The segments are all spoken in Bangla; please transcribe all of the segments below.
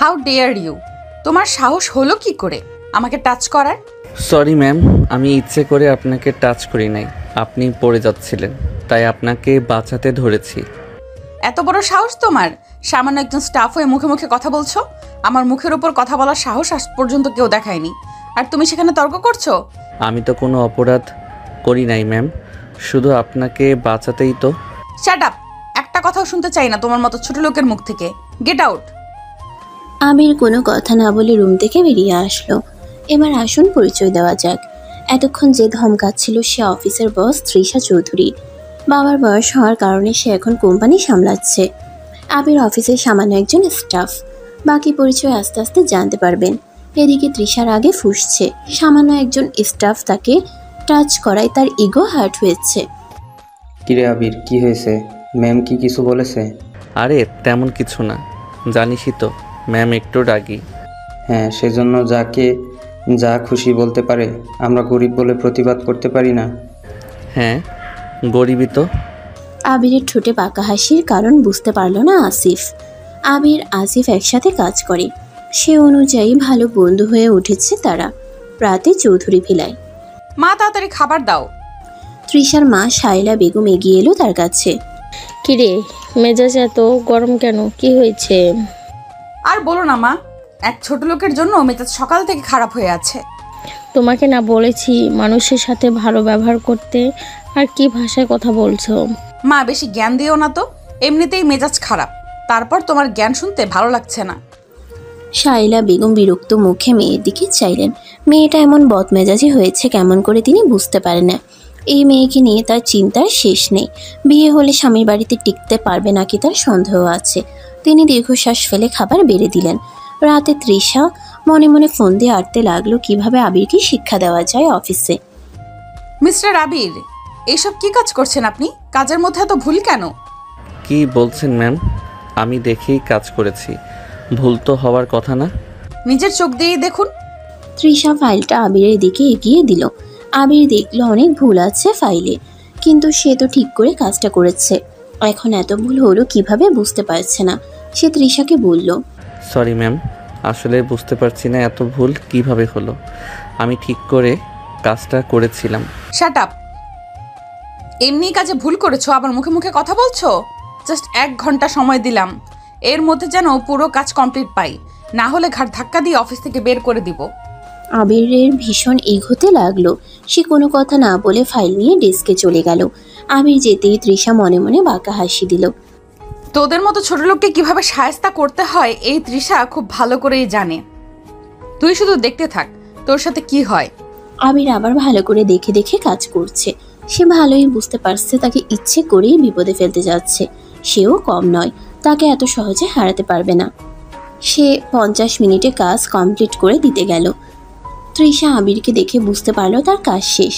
হাউ ডেয়ার ইউ, তোমার সাহস হলো কি করে আমাকে টাচ করার? সরি ম্যাম, আমি ইচ্ছে করে আপনাকে টাচ করি নাই, আপনি পড়ে যাচ্ছিলেন তাই আপনাকে বাঁচাতে ধরেছি। এত বড় সাহস তোমার? সামান্য একজন স্টাফ হয়ে মুখে মুখে কথা বলছো? আমার মুখের উপর কথা বলার সাহস আজ পর্যন্ত কেউ দেখায়নি, আর তুমি সেখানে তর্ক করছো? আমি তো কোনো অপরাধ করি নাই ম্যাম, শুধু আপনাকে বাঁচাতেই তো। শাট আপ, একটা কথাও শুনতে চাই না তোমার মতো ছোট লোকের মুখ থেকে। Get out. আবির কোনো কথা না বলে রুম থেকে বেরিয়ে আসলো। এবার আসুন পরিচয় দেওয়া যাক। এতক্ষণ যে ধমকাচ্ছিল সে অফিসের বস তৃষা চৌধুরী। বাবার বয়স হওয়ার কারণে সে এখন কোম্পানি সামলাচ্ছে। আবির অফিসের সামান্য একজন স্টাফ। বাকি পরিচয় আস্তে আস্তে জানতে পারবেন। এদিকে তৃষার আগে ফুঁসছে, সামান্য একজন স্টাফ তাকে টাচ করায় তার ইগো হার্ট হয়েছে। কিরে আবির, কি হয়েছে? ম্যাম কি কিছু বলেছে? আরে তেমন কিছু না, জানিসই তো ম্যাম একটু রাগী। হ্যাঁ, সেজন্য যাকে যা খুশি বলতে পারে। আমরা গরিব বলে প্রতিবাদ করতে পারি না। হ্যাঁ গরিবই তো। আবিরের ঠোঁটে পাকা হাসির কারণ বুঝতে পারল না আসিফ। আবির আসিফ একসাথে কাজ করে, সে অনুযায়ী ভালো বন্ধু হয়ে উঠেছে তারা। রাতে চৌধুরী ভিলায়। মা তাড়াতাড়ি খাবার দাও। তৃষার মা শাইলা বেগম এগিয়ে এলো তার কাছে। কিরে, মেজাজ এত গরম কেন? কি হয়েছে? আর বলো না মা, এক ছোট লোকের জন্য মেজাজ সকাল থেকে খারাপ হয়ে আছে। তোমাকে না বলেছি মানুষের সাথে ভালো ব্যবহার করতে? আর কি ভাষায় কথা বলছো? মা বেশি জ্ঞান দিও না তো, এমনিতেই মেজাজ খারাপ, তারপর তোমার জ্ঞান শুনতে ভালো লাগছে না। শাইলা বেগম বিরক্ত মুখে মেয়ের দিকে চাইলেন। মেয়েটা এমন বদমেজাজি হয়েছে কেমন করে তিনি বুঝতে পারেন না। এই মেয়েকে নিয়ে তার চিন্তার শেষ নেই। বিয়ে হলে স্বামীর বাড়িতে টিকতে পারবে নাকি তার সন্দেহ আছে। তিনি দীর্ঘশ্বাস ফেলে খাবার বেড়ে দিলেন। রাতে তৃষা মনে মনে ফোন দিয়ে আটতে লাগলো কিভাবে আবিরকে শিক্ষা দেওয়া যায় অফিসে। মিস্টার আবির, এইসব কি কাজ করছেন আপনি? কাজের মধ্যে এত ভুল কেন? কি বলছেন ম্যাম? আমি দেখেই কাজ করেছি, ভুল তো হওয়ার কথা না। নিজের চোখ দিয়েই দেখুন। তৃষা ফাইলটা আবিরের দিকে এগিয়ে দিল। আবির দেখলো অনেক ভুল আছে ফাইলে, কিন্তু সে তো ঠিক করে কাজটা করেছে। এখন এত ভুল হলো কিভাবে বুঝতে পারছে না। সে তৃষাকে বলল, সরি ম্যাম, আসলে বুঝতে পারছি না এত ভুল কিভাবে হলো। আমি ঠিক করে কাজটা করেছিলাম। Shut up. এমনি কাজে ভুল করেছো আবার মুখে মুখে কথা বলছো? জাস্ট 1 ঘন্টা সময় দিলাম, এর মধ্যে যেন পুরো কাজ কমপ্লিট পাই, না হলে ঘাট ধাক্কা দিয়ে অফিস থেকে বের করে দিব। আবিরের ভীষণ এগোতে লাগলো। সে কোনো কথা না বলে ফাইল নিয়ে ডেস্কে চলে গেল। আবির যেতেই তৃষা মনে মনে বাঁকা হাসি দিল। তোদের মতো ছোট লোককে কিভাবে শায়েস্তা করতে হয় এই তৃষা খুব ভালো করেই জানে। তুই শুধু দেখতে থাক তোর সাথে কি হয়। আবির আবার ভালো করে দেখে দেখে কাজ করছে। সে ভালোই বুঝতে পারছে তাকে ইচ্ছে করেই বিপদে ফেলতে যাচ্ছে। সেও কম নয়, তাকে এত সহজে হারাতে পারবে না। সে 50 মিনিটে কাজ কমপ্লিট করে দিতে গেল। তৃষা আবিরকে দেখে বুঝতে পারলো তার কাজ শেষ।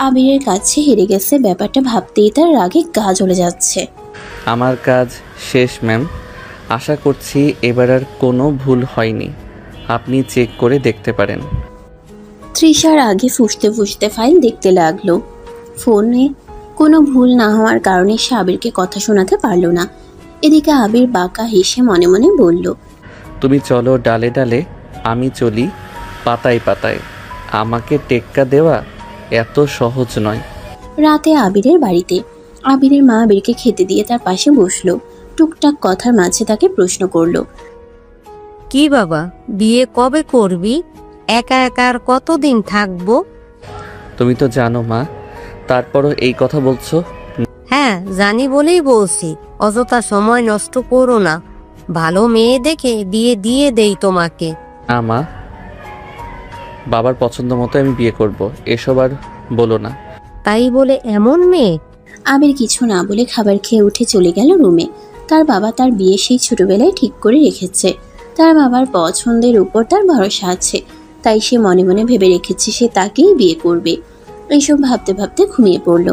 আবিরের কাছে হেরে গেছে ব্যাপারটা ভাবতেই তার রাগে গা জ্বলে যাচ্ছে। আমার কাজ শেষ ম্যাম, আশা করছি এবার আর কোনো ভুল হয়নি, আপনি চেক করে দেখতে পারেন। তৃষার আগে ফুঁসতে ফুঁসতে ফাইল দেখতে লাগলো। ফোনে কোনো ভুল না হওয়ার কারণে সে আবিরকে কথা শোনাতে পারলো না। এদিকে আবির বাঁকা হেসে মনে মনে বলল, তুমি চলো ডালে ডালে, আমি চলি পাতায় পাতায়। আমাকে টেক্কা দেওয়া এত সহজ নয়। রাতে আবিরের বাড়িতে আবিরের মা আবিরকে খেতে দিয়ে তার পাশে বসলো। টুকটাক কথার মাঝে তাকে প্রশ্ন করলো, কি বাবা, বিয়ে কবে করবি? একা একা আর কতদিন থাকবো? তুমি তো জানো মা, তারপরও এই কথা বলছো? হ্যাঁ জানি বলেই বলছি, অযথা সময় নষ্ট করো না। ভালো মেয়ে দেখে বিয়ে দিয়ে দেই তোমাকে। না মা, বাবার পছন্দ মতো আমি বিয়ে করব, এসব আর বলো না। তাই বলে এমন মেয়ে? আবির কিছু না বলে খাবার খেয়ে উঠে চলে গেল রুমে। তার বাবা তার বিয়ে সেই ছোটবেলায় ঠিক করে রেখেছে। তার বাবার পছন্দের উপর তার ভরসা আছে, তাই সে মনে মনে ভেবে রেখেছে সে তাকেই বিয়ে করবে। এইসব ভাবতে ভাবতে ঘুমিয়ে পড়ল।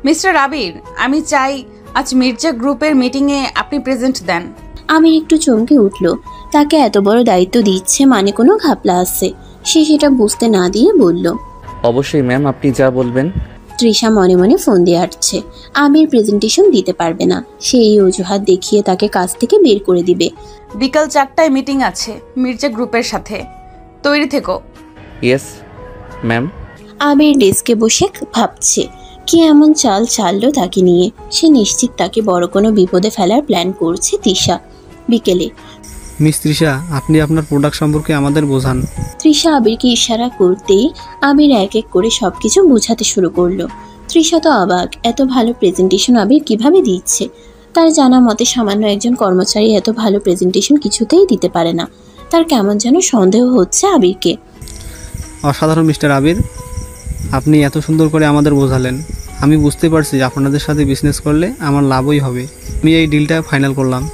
মিস্টার আবির, আমি চাই আজ মির্জা গ্রুপের মিটিংয়ে আপনি প্রেজেন্ট দেন। আমির একটু চমকে উঠল। তাকে এত বড় দায়িত্ব দিচ্ছে মানে কোনো ঘাপলা আছে। সে সেটা বুঝতে না দিয়ে বলল, অবশ্যই ম্যাম, আপনি যা বলবেন। তৃষা মনে মনে ফোন দিয়ে আসছে আবির প্রেজেন্টেশন দিতে পারবে না, সে এই অজুহাত দেখিয়ে তাকে কাজ থেকে বের করে দিবে। বিকাল 4টায় মিটিং আছে মির্জা গ্রুপের সাথে, তৈরি থেকো। Yes ma'am. আবির ডেস্কে বসে ভাবছে কি এমন চাল চাললো তাকে নিয়ে। সে নিশ্চিত তাকে বড় কোনো বিপদে ফেলার প্ল্যান করছে তৃষা। বিকেলে মিস তৃষা, আপনি আপনার প্রোডাক্ট সম্পর্কে আমাদের বোঝান। তৃষা আবিরকে ইশারা করতেই আবির এক এক করে সবকিছু বোঝাতে শুরু করলো। তৃষা তো অবাক, এত ভালো প্রেজেন্টেশন আবির কিভাবে দিচ্ছে। তার জানা মতে সামান্য একজন কর্মচারী এত ভালো প্রেজেন্টেশন কিছুতেই দিতে পারে না। তার কেমন যেন সন্দেহ হচ্ছে আবিরকে। অসাধারণ মিস্টার আবির, আপনি এত সুন্দর করে আমাদের বোঝালেন। আমি বুঝতে পারছি যে আপনাদের সাথে বিজনেস করলে আমার লাভই হবে। আমি এই ডিলটা ফাইনাল করলাম।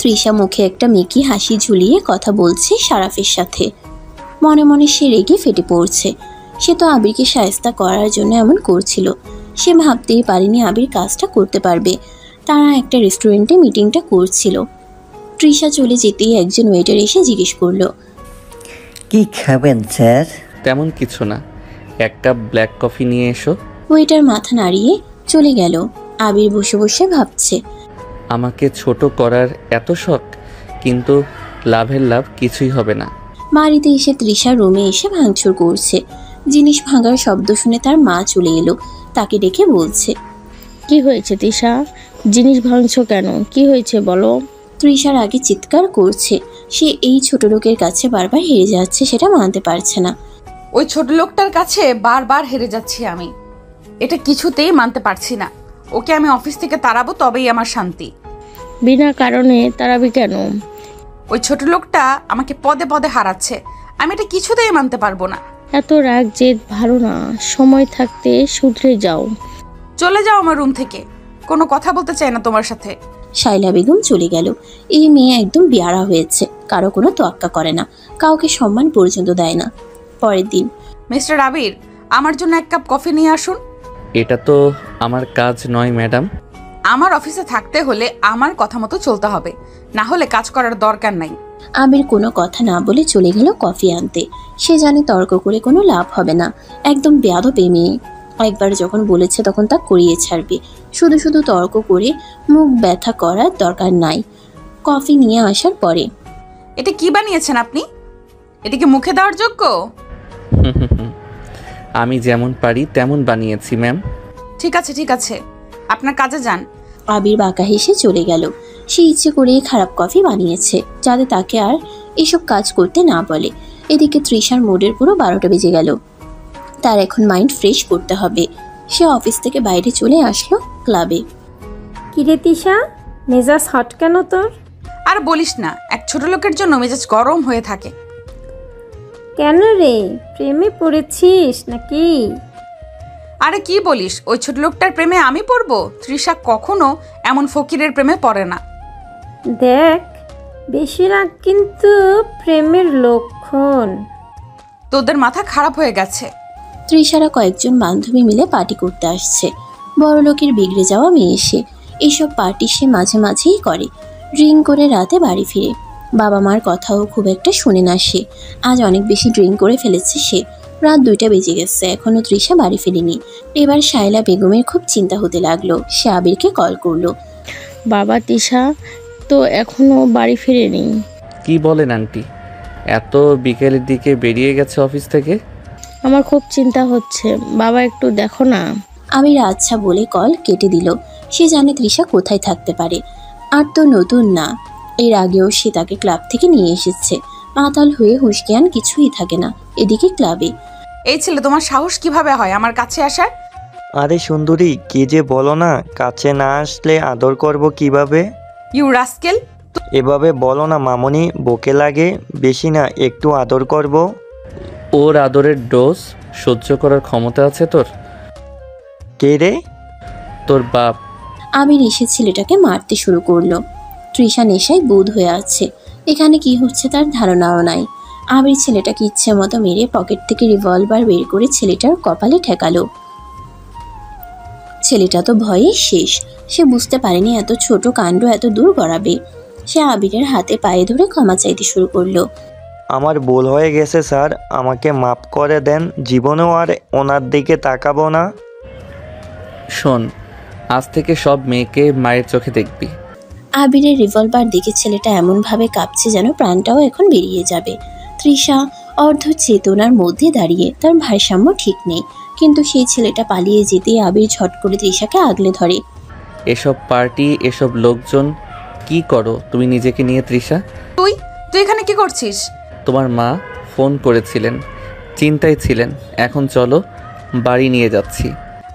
তৃষা মুখে একটা মেকি হাসি ঝুলিয়ে কথা বলছে সারাফের সাথে। মনে মনে সে রেগে ফেটে পড়ছে। সে তো আবিরকে শায়েস্তা করার জন্য এমন করছিল। সে ভাবতেই পারেনি আবির কাজটা করতে পারবে। তারা একটা রেস্টুরেন্টে মিটিংটা করছিল। তৃষা চলে যেতেই একজন ওয়েটার এসে জিজ্ঞেস করলো, কি খাবেন স্যার? তেমন কিছু না, এক কাপ ব্ল্যাক কফি নিয়ে এসো। ওয়েটার মাথা নাড়িয়ে চলে গেল। আবির বসে বসে ভাবছে, আমাকে ছোট করার এত শখ, কিন্তু লাভের লাভ কিছুই হবে না। বাড়িতে এসে তৃষা রুমে এসে ভাঙচুর করছে। জিনিস ভাঙার শব্দ শুনে তার মা চলে এলো। তাকে ডেকে বলছে, কি হয়েছে তৃষা? জিনিস ভাঙছো কেন? কি হয়েছে বলো। তৃষার আগে চিৎকার করছে। সে এই ছোট লোকের কাছে বারবার হেরে যাচ্ছে, সেটা মানতে পারছে না। ওই ছোট লোকটার কাছে বারবার হেরে যাচ্ছি আমি, এটা কিছুতেই মানতে পারছি না। ওকে আমি অফিস থেকে তাড়াবো, তবেই আমার শান্তি। বিনা কারণে তাড়াবি কেন? ওই ছোট লোকটা আমাকে পদে পদে হারাচ্ছে, আমি এটা কিছুতেই মানতে পারবো না। এত রাগ জেদ ভালো না, সময় থাকতে শুধরে যাও। চলে যাও আমার রুম থেকে, কোনো কথা বলতে চাই না তোমার সাথে। শাইলা বেগম চলে গেল। এই মেয়ে একদম বেয়ারা হয়েছে, কারো কোনো তোয়াক্কা করে না, কাউকে সম্মান পর্যন্ত দেয় না। পরের দিন, মিস্টার আবির, আমার জন্য এক কাপ কফি নিয়ে আসুন। এটা তো আমার কাজ নয় ম্যাডাম। আমার অফিসে থাকতে হলে আমার কথা মতো চলতে হবে, না হলে কাজ করার দরকার নাই। আবির কোনো কথা না বলে চলে গেল কফি আনতে। সে জানে তর্ক করে কোনো লাভ হবে না। একদম বেয়াদব মেয়ে। একবার যখন বলেছে তখন তা করিয়ে ছাড়বে। শুধু শুধু তর্ক করে মুখ ব্যথা করার দরকার নাই। কফি নিয়ে আসার পরে, এটা কি বানিয়েছেন আপনি? এটা কি মুখে দেওয়ার যোগ্য? আমি যেমন পারি তেমন বানিয়েছি ম্যাম। ঠিক আছে ঠিক আছে, আপনার কাজে যান। আবির বাঁকা হেসে চলে গেল। সে ইচ্ছে করেই খারাপ কফি বানিয়েছে, যাতে তাকে আর এসব কাজ করতে না বলে। এদিকে তৃষার মুডের পুরো 12টা বেজে গেল। তার এখন মাইন্ড ফ্রেশ করতে হবে। সে অফিস থেকে বাইরে চলে আসলো ক্লাবে। কিরে তৃষা, মেজাজ হট কেন তোর? আর বলিস না, এক ছোট লোকের জন্য মেজাজ গরম হয়ে থাকে। কেন রে, প্রেমে পড়েছিস নাকি? আরে কি বলিস, ওই ছোট লোকটার প্রেমে আমি পড়বো? তৃষা কখনো এমন ফকিরের প্রেমে পড়ে না। দেখ, বেশি রাগ কিন্তু প্রেমের লক্ষণ। তোদের মাথা খারাপ হয়ে গেছে। তৃষারা কয়েকজন বান্ধবী মিলে পার্টি করতে আসছে। বড়লোকের বিগড়ে যাওয়া মেয়ে সে। এইসব পার্টি সে মাঝে মাঝেই করে। ড্রিঙ্ক করে রাতে বাড়ি ফিরে। বাবা মার কথাও খুব একটা শোনে না সে। আজ অনেক বেশি ড্রিঙ্ক করে ফেলেছে সে। রাত 2টা বেজে গেছে, এখনো তৃষা বাড়ি ফেরেনি। এবার শাইলা বেগমের খুব চিন্তা হতে লাগলো। সে আবিরকে কল করলো। বাবা, তৃষা তো এখনো বাড়ি ফিরেনি। কি বলেন আন্টি? এত বিকেলের দিকে বেরিয়ে গেছে অফিস থেকে? আমার খুব চিন্তা হচ্ছে, বাবা একটু দেখো না। আবির আচ্ছা বলে কল কেটে দিল। সে জানে তৃষা কোথায় থাকতে পারে। আর তো নতুন না, এর আগেও সে তাকে ক্লাব থেকে নিয়ে এসেছে। মাতাল হয়ে হুঁশ জ্ঞান কিছুই থাকে না। এদিকে ক্লাবে, এই ছেলে, তোমার সাহস কিভাবে হয় আমার কাছে আসার? আরে সুন্দরী, কি যে বলো না, কাছে না আসলে আদর করব কিভাবে? You rascal! এভাবে বলো না মামনি, বকে লাগে। বেশি না, একটু আদর করব। ওর আদরের ডোজ সহ্য করার ক্ষমতা আছে তোর? কে রে? তোর বাপ। আবির এসে ছেলেটাকে মারতে শুরু করলো। তৃষা নেশায় বুঁদ হয়ে আছে। এখানে কি হচ্ছে তার ধারণাও নাই। আবির ছেলেটাকে ইচ্ছে মতো মেরে পকেট থেকে রিভলভার বের করে ছেলেটার কপালে ঠেকালো। ছেলেটা তো ভয়ে শেষ। সে বুঝতে পারেনি এত ছোট কাণ্ড এত দূর গড়াবে। সে আবিরের হাতে পায়ে ধরে ক্ষমা চাইতে শুরু করলো। আমার ভুল হয়ে গেছে স্যার, আমাকে মাফ করে দেন। জীবনেও আর ওনার দিকে তাকাবো না। শোন, আজ থেকে সব মেয়েকে মায়ের চোখে দেখবি। আবিরের রিভলভার দেখে ছেলেটা এমনভাবে কাঁপছে যেন প্রাণটাও এখন বেরিয়ে যাবে। তৃষা অর্ধ চেতনার মধ্যে দাঁড়িয়ে, তার ভারসাম্য ঠিক নেই, কিন্তু সেই ছেলেটা পালিয়ে যেতে আবির ঝট করে তৃষাকে আগলে ধরে। এসব পার্টি, এসব লোকজন, কি করো তুমি নিজেকে নিয়ে তৃষা? তুই তুই এখানে কি করছিস? তোমার মা ফোন করেছিলেন, চিন্তায় ছিলেন। এখন চলো, বাড়ি নিয়ে যাচ্ছি।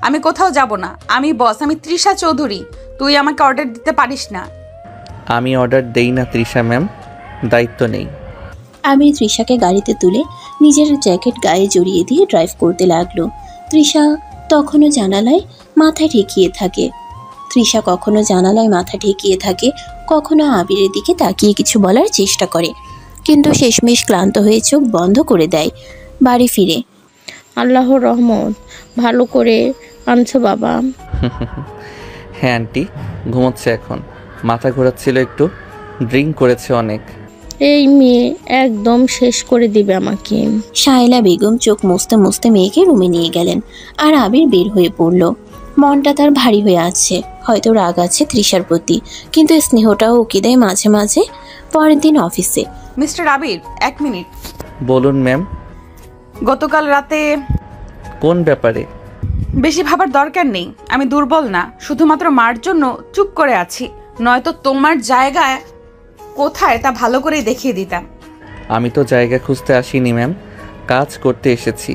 আমি কোথাও যাব না, আমি বস, আমি তৃষা চৌধুরী। তুই আমাকে অর্ডার দিতে পারিস না। আমি অর্ডার দেই না তৃষা ম্যাম, দায়িত্ব নেই। আবির তৃষাকে গাড়িতে তুলে নিজের জ্যাকেট গায়ে জড়িয়ে দিয়ে ড্রাইভ করতে লাগলো। তৃষা তখনও জানালায় মাথা ঠেকিয়ে থাকে। কখনো আবিরের দিকে তাকিয়ে কিছু বলার চেষ্টা করে, কিন্তু শেষমেশ ক্লান্ত হয়ে চোখ বন্ধ করে দেয়। বাড়ি ফিরে আল্লাহর রহমত, ভালো করে আনছো বাবা। হ্যাঁ আন্টি, ঘুমোচ্ছে এখন। মাথা ঘোরাচ্ছিল একটু, ড্রিঙ্ক করেছে অনেক। এই মেয়ে একদম শেষ করে দিবে আমাকে। শায়লা বেগম চোখ মুছতে মুছতে মেয়েকে রুমে নিয়ে গেলেন, আর আবির বের হয়ে পড়ল। মনটা তার ভারী হয়ে আছে, হয়তো রাগ আছে তৃষার প্রতি, কিন্তু স্নেহটাও উকি দেয় মাঝে মাঝে। পরের দিন অফিসে। মিস্টার আবির, 1 মিনিট। বলুন ম্যাম। গতকাল রাতে কোন ব্যাপারে? বেশি ভাবার দরকার নেই, আমি দুর্বল না, শুধুমাত্র মার জন্য চুপ করে আছি, নয়তো তোমার জায়গায় কোথায় তা ভালো করেই দেখিয়ে দিতাম। আমি তো জায়গা খুঁজতে আসিনি ম্যাম, কাজ করতে এসেছি।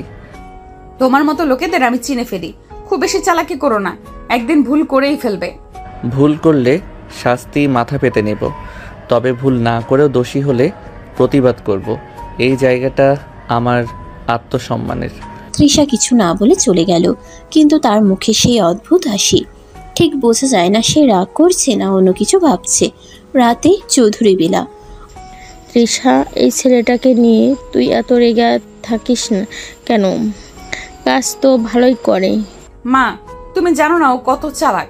তোমার মতো লোকেদের আমি চিনে ফেলি, খুব বেশি চালাকি করো না, একদিন ভুল করেই ফেলবে। ভুল করলে শাস্তি মাথা পেতে নেব, তবে ভুল না করেও দোষী হলে প্রতিবাদ করব। এই জায়গাটা আমার আত্মসম্মানের। তৃষা কিছু না বলে চলে গেল, কিন্তু তার মুখে সেই অদ্ভুত হাসি। ঠিক বোঝা যায় না সে রাগ করছে না অন্য কিছু ভাবছে। রাতে চৌধুরী বেলা। তৃষা, এই ছেলেটাকে নিয়ে তুই এত রেগে থাকিস না কেন? কাজ তো ভালোই করে। মা, তুমি জানো না ও কত চালাক।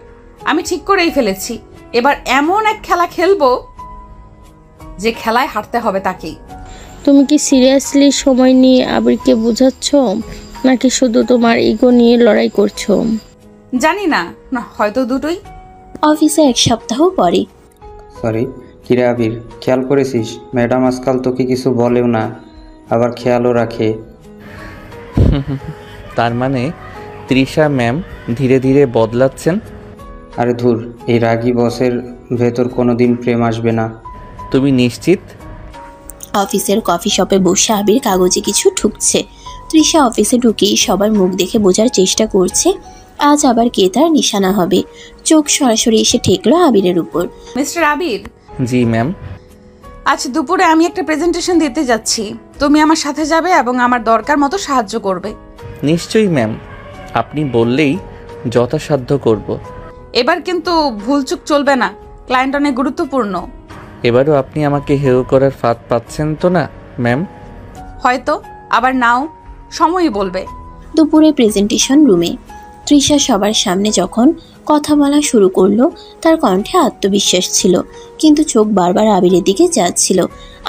আমি ঠিক করেই ফেলেছি, এবার এমন এক খেলা খেলবো যে খেলায় হারতে হবে তাকেই। তুমি কি সিরিয়াসলি সময় নিয়ে আবিরকে বোঝাচ্ছ, নাকি শুধু তোমার ইগো নিয়ে লড়াই করছো? জানি না, না হয়তো দুটোই। অফিসে 1 সপ্তাহ পরে। সরি, কিরে আবির, খেয়াল করেছিস ম্যাডাম আজকাল তোকে কিছু বলেও না, আবার খেয়ালও রাখে। তার মানে তৃষা ম্যাম ধীরে ধীরে বদলাচ্ছেন? আরে ধুর, এই রাগী বসের ভেতর কোনোদিন প্রেম আসবে না। তুমি নিশ্চিত? অফিসের কফি শপে বসে আবির কাগজে কিছু ঠুকছে। তৃষা অফিসে ঢুকেই সবার মুখ দেখে বোঝার চেষ্টা করছে আজ আবার কে তার নিশানা হবে। চোখ সরাসরি এসে ঠেকলো আবিরের উপর। মিস্টার আবির। জি ম্যাম। আজ দুপুরে আমি একটা প্রেজেন্টেশন দিতে যাচ্ছি, তুমি আমার সাথে যাবে এবং আমার দরকার মতো সাহায্য করবে। নিশ্চয়ই ম্যাম, আপনি বললেই যথাসাধ্য করব। এবার কিন্তু ভুলচুক চলবে না, ক্লায়েন্ট অনেক গুরুত্বপূর্ণ। এবারও আপনি আমাকে হেয় করার ফাঁদ পাচ্ছেন তো না ম্যাম? হয়তো, আবার নাও, সময়ই বলবে। দুপুরে প্রেজেন্টেশন রুমে তৃষা সবার সামনে যখন কথা বলা শুরু করলো, তার কণ্ঠে আত্মবিশ্বাস ছিল, কিন্তু চোখ বারবার আবিরের দিকে যাচ্ছিল।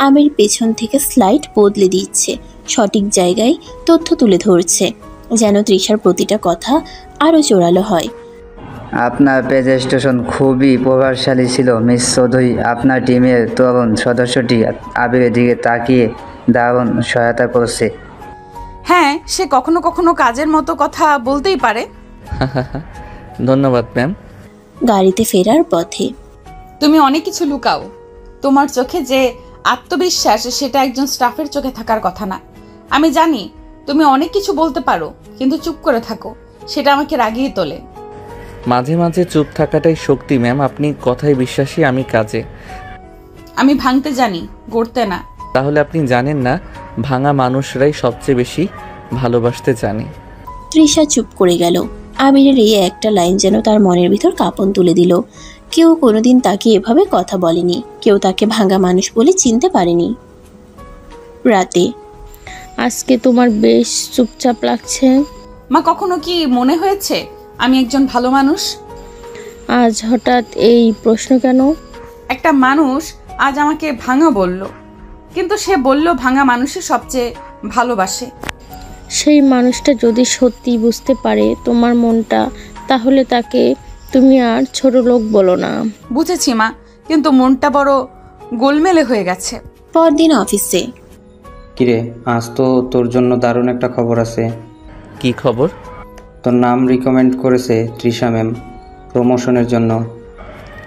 আবির পেছন থেকে স্লাইড বদলে দিচ্ছে, সঠিক জায়গায় তথ্য তুলে ধরছে, যেন তৃষার প্রতিটা কথা আরও জোরালো হয়। আপনার প্রেজেন্টেশন খুবই প্রভাবশালী ছিল মিস চৌধুরী। আপনার টিমের তরুণ সদস্যটি আবিরের দিকে তাকিয়ে দারুণ সহায়তা করছে। হ্যাঁ, সে কখনো কখনো কাজের মতো কথা বলতেই পারে। ধন্যবাদ ম্যাম। গাড়িতে ফেরার পথে। তুমি অনেক কিছু লুকাও, তোমার চোখে যে আত্মবিশ্বাস সেটা একজন স্টাফের চোখে থাকার কথা না। আমি জানি তুমি অনেক কিছু বলতে পারো, কিন্তু চুপ করে থাকো, সেটা আমাকে রাগিয়ে তোলে। মাঝে মাঝে চুপ থাকাটাই শক্তি ম্যাম। আপনি কথায় বিশ্বাসী, আমি কাজে। আমি ভাঙতে জানি, গড়তে না। তাহলে আপনি জানেন না, ভাঙা মানুষরাই সবচেয়ে বেশি ভালোবাসতে জানে। তৃষা চুপ করে গেল। আবিরের এই একটা লাইন যেন তার মনের ভিতর কাঁপন তুলে দিল। কেউ কোনোদিন তাকে এভাবে কথা বলেনি, কেউ তাকে ভাঙা মানুষ বলে চিনতে পারেনি। রাতে। আজকে তোমার বেশ চুপচাপ লাগছে। মা, কখনো কি মনে হয়েছে আমি একজন ভালো মানুষ? আজ হঠাৎ এই প্রশ্ন কেন? একটা মানুষ আজ আমাকে ভাঙা বলল, কিন্তু সে বলল ভাঙা মানুষই সবচেয়ে ভালোবাসে। সেই মানুষটা যদি সত্যি বুঝতে পারে তোমার মনটা, তাহলে তাকে তুমি আর ছোট লোক বলো না। বুঝেছি মা, কিন্তু মনটা বড় গোলমেলে হয়ে গেছে। পরদিন অফিসে। কিরে, আজ তো তোর জন্য দারুণ একটা খবর আছে। কি খবর? তোর নাম রিকমেন্ড করেছে তৃষা ম্যাম প্রমোশনের জন্য।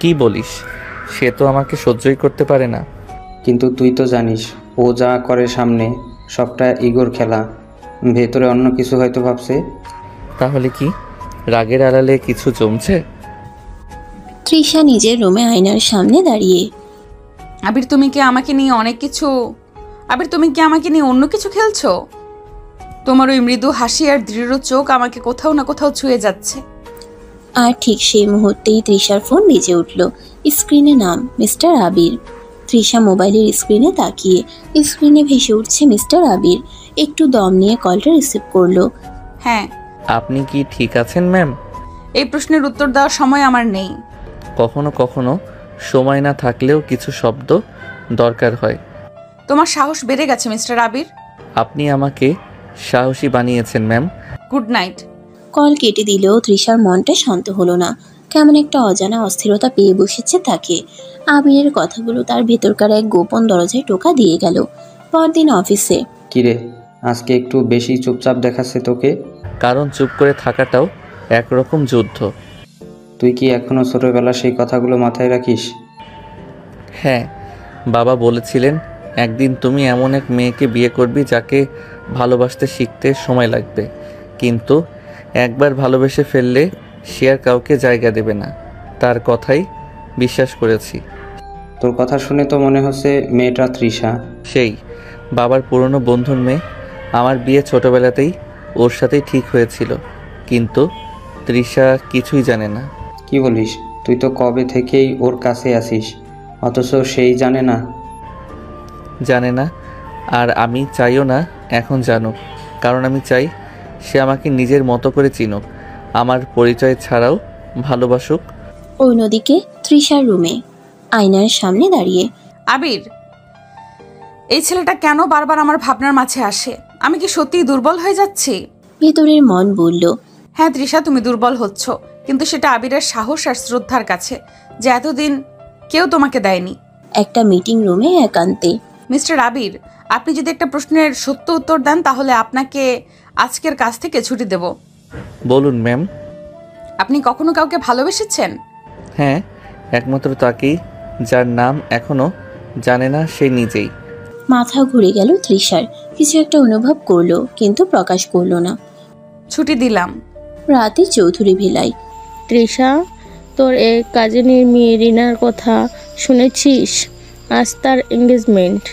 কি বলিস? সে তো আমাকে সহ্যই করতে পারে না। কিন্তু তুই তো জানিস ও যা করে সামনে সবটা ইগোর খেলা, ভেতরে অন্য কিছু হয়তো ভাবছে। তাহলে কি রাগের আড়ালে কিছু জমছে? তৃষা নিজের রুমে আয়নার সামনে দাঁড়িয়ে। আবির তুমি কি আমাকে নিয়ে অন্য কিছু খেলছো? তোমার ওই মৃদু হাসি আর দৃঢ় চোখ আমাকে কোথাও না কোথাও ছুঁয়ে যাচ্ছে। আর ঠিক সেই মুহূর্তেই তৃষার ফোন বেজে উঠল। স্ক্রিনে নাম মিস্টার আবির। তৃষা মোবাইলের স্ক্রিনে তাকিয়ে, স্ক্রিনে ভেসে উঠছে মিস্টার আবির। একটু দম নিয়ে কলটা রিসিভ করলো। হ্যাঁ। আপনি কি ঠিক আছেন ম্যাম? এই প্রশ্নের উত্তর দেওয়ার সময় আমার নেই। কখনো কখনো সময় না থাকলেও কিছু শব্দ দরকার হয়। তোমার সাহস বেড়ে গেছে মিস্টার আবির। আপনি আমাকে সাহসী বানিয়েছেন ম্যাম। Good night. কল কেটে দিলেও তৃষার মনটা শান্ত হলো না। কেমন একটা অজানা অস্থিরতা পেয়ে বসেছে তাকে। আবিরের কথাগুলো তার ভেতরকার এক গোপন দরজায় টোকা দিয়ে গেল। পরদিন অফিসে। কিরে, আজকে একটু বেশি চুপচাপ দেখাচ্ছে তোকে। কারণ চুপ করে থাকাটাও একরকম যুদ্ধ। তুই কি এখনো ছোটবেলা সেই কথাগুলো মাথায় রাখিস? হ্যাঁ, বাবা বলেছিলেন একদিন তুমি এমন এক মেয়েকে বিয়ে করবি যাকে ভালোবাসতে শিখতে সময় লাগবে, কিন্তু একবার ভালোবেসে ফেললে সে আর কাউকে জায়গা দেবে না। তার কথাই বিশ্বাস করেছি। তোর কথা শুনে তো মনে হচ্ছে মেয়েটা তৃষা। সেই বাবার পুরনো বন্ধুর মেয়ে। আমার বিয়ে ছোটবেলাতেই ওর সাথেই ঠিক হয়েছিল, কিন্তু তৃষা কিছুই জানে না। কি বলিস? তুই তো কবে থেকেই ওর কাছে আসিস, অথচ সেই জানে না? জানে না, আর আমি চাইও না এখন জানুক, কারণ আমি চাই সে আমাকে নিজের মতো করে চিনুক, আমার পরিচয় ছাড়াও ভালোবাসুক। অন্যদিকে তৃষার রুমে আয়নার সামনে দাঁড়িয়ে। আবির, এই ছেলেটা কেন বারবার আমার ভাবনার মাঝে আসে? আমি কি সত্যিই দুর্বল হয়ে যাচ্ছি? ভেতরের মন বলল, হ্যাঁ তৃষা, তুমি দুর্বল হচ্ছ, কিন্তু সেটা আবিরের সাহস আর শ্রদ্ধার কাছে, যে এতদিন কেউ তোমাকে দেয়নি। একটা মিটিং রুমে একান্তে। মিস্টার আবির, আপনি যদি একটা প্রশ্নের সত্য উত্তর দেন তাহলে আপনাকে আজকের কাজ থেকে ছুটি দেব। বলুন ম্যাম। আপনি কখনো কাউকে ভালোবেসেছেন? হ্যাঁ, একমাত্র তাকেই, যার নাম এখনো জানে না সে নিজেই। মাথা ঘুরে গেল তৃষার। কিছু একটা অনুভব করলো, কিন্তু প্রকাশ করলো না। ছুটি দিলাম। রাতে চৌধুরী ভিলাই। তৃষা, তোর এই কাজিনের মেয়ে রিনার কথা শুনেছিস? আজ তার এঙ্গেজমেন্ট।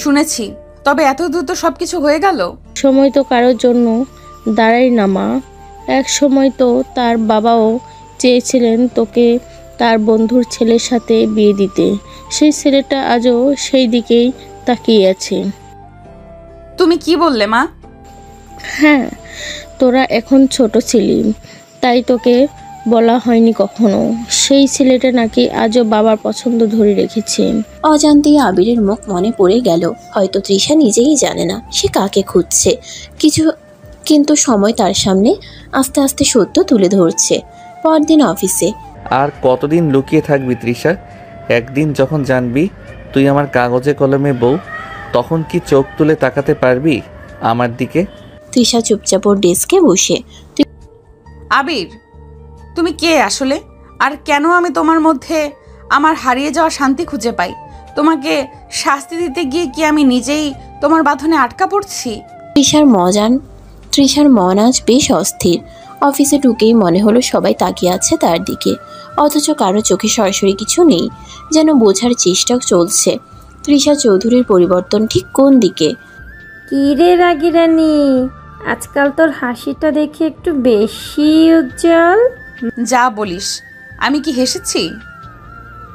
শুনেছি, তবে এত দ্রুত সবকিছু হয়ে গেল? সময় তো কারোর জন্য দাঁড়াই না মা। এক সময় তো তার বাবাও চেয়েছিলেন তোকে তার বন্ধুর ছেলের সাথে বিয়ে দিতে। সেই ছেলেটা আজও সেই দিকেই তাকিয়ে আছে। তুমি কি বললে মা? হ্যাঁ, তোরা এখন ছোট ছিলি, তাই তোকে বলা হয়নি কখনো। সেই ছেলেটা নাকি আজও বাবার পছন্দ ধরে রেখেছে। অজান্তেই আবিরের মুখ মনে পড়ে গেল। হয়তো তৃষা নিজেই জানে না সে কাকে খুঁজছে। কিন্তু সময় তার সামনে আস্তে আস্তে সত্য তুলে ধরছে। পরদিন অফিসে। আর কতদিন লুকিয়ে থাকবি তৃষা? একদিন যখন জানবি তুই আমার কাগজে কলমে বউ, তখন কি চোখ তুলে তাকাতে পারবি আমার দিকে? তৃষা চুপচাপ ওর ডেস্কে বসে। আবির, তুমি কে আসলে? আর কেন আমি তোমার মধ্যে আমার হারিয়ে যাওয়া শান্তি খুঁজে পাই? তোমাকে শাস্তি দিতে গিয়ে কি আমি নিজেই তোমার বাঁধনে আটকা পড়ছি? তৃষার মন আজ বেশ অস্থির। অফিসে ঢুকেই মনে হলো সবাই তাকিয়ে আছে তার দিকে, অথচ কারো চোখে সরাসরি কিছু নেই। যেন বোঝার চেষ্টা চলছে তৃষা চৌধুরীর পরিবর্তন ঠিক কোন দিকে। কি রে রাগিরানি, আজকাল তোর হাসিটা দেখে একটু বেশি উজ্জ্বল। যা বলিস, আমি কি হেসেছি?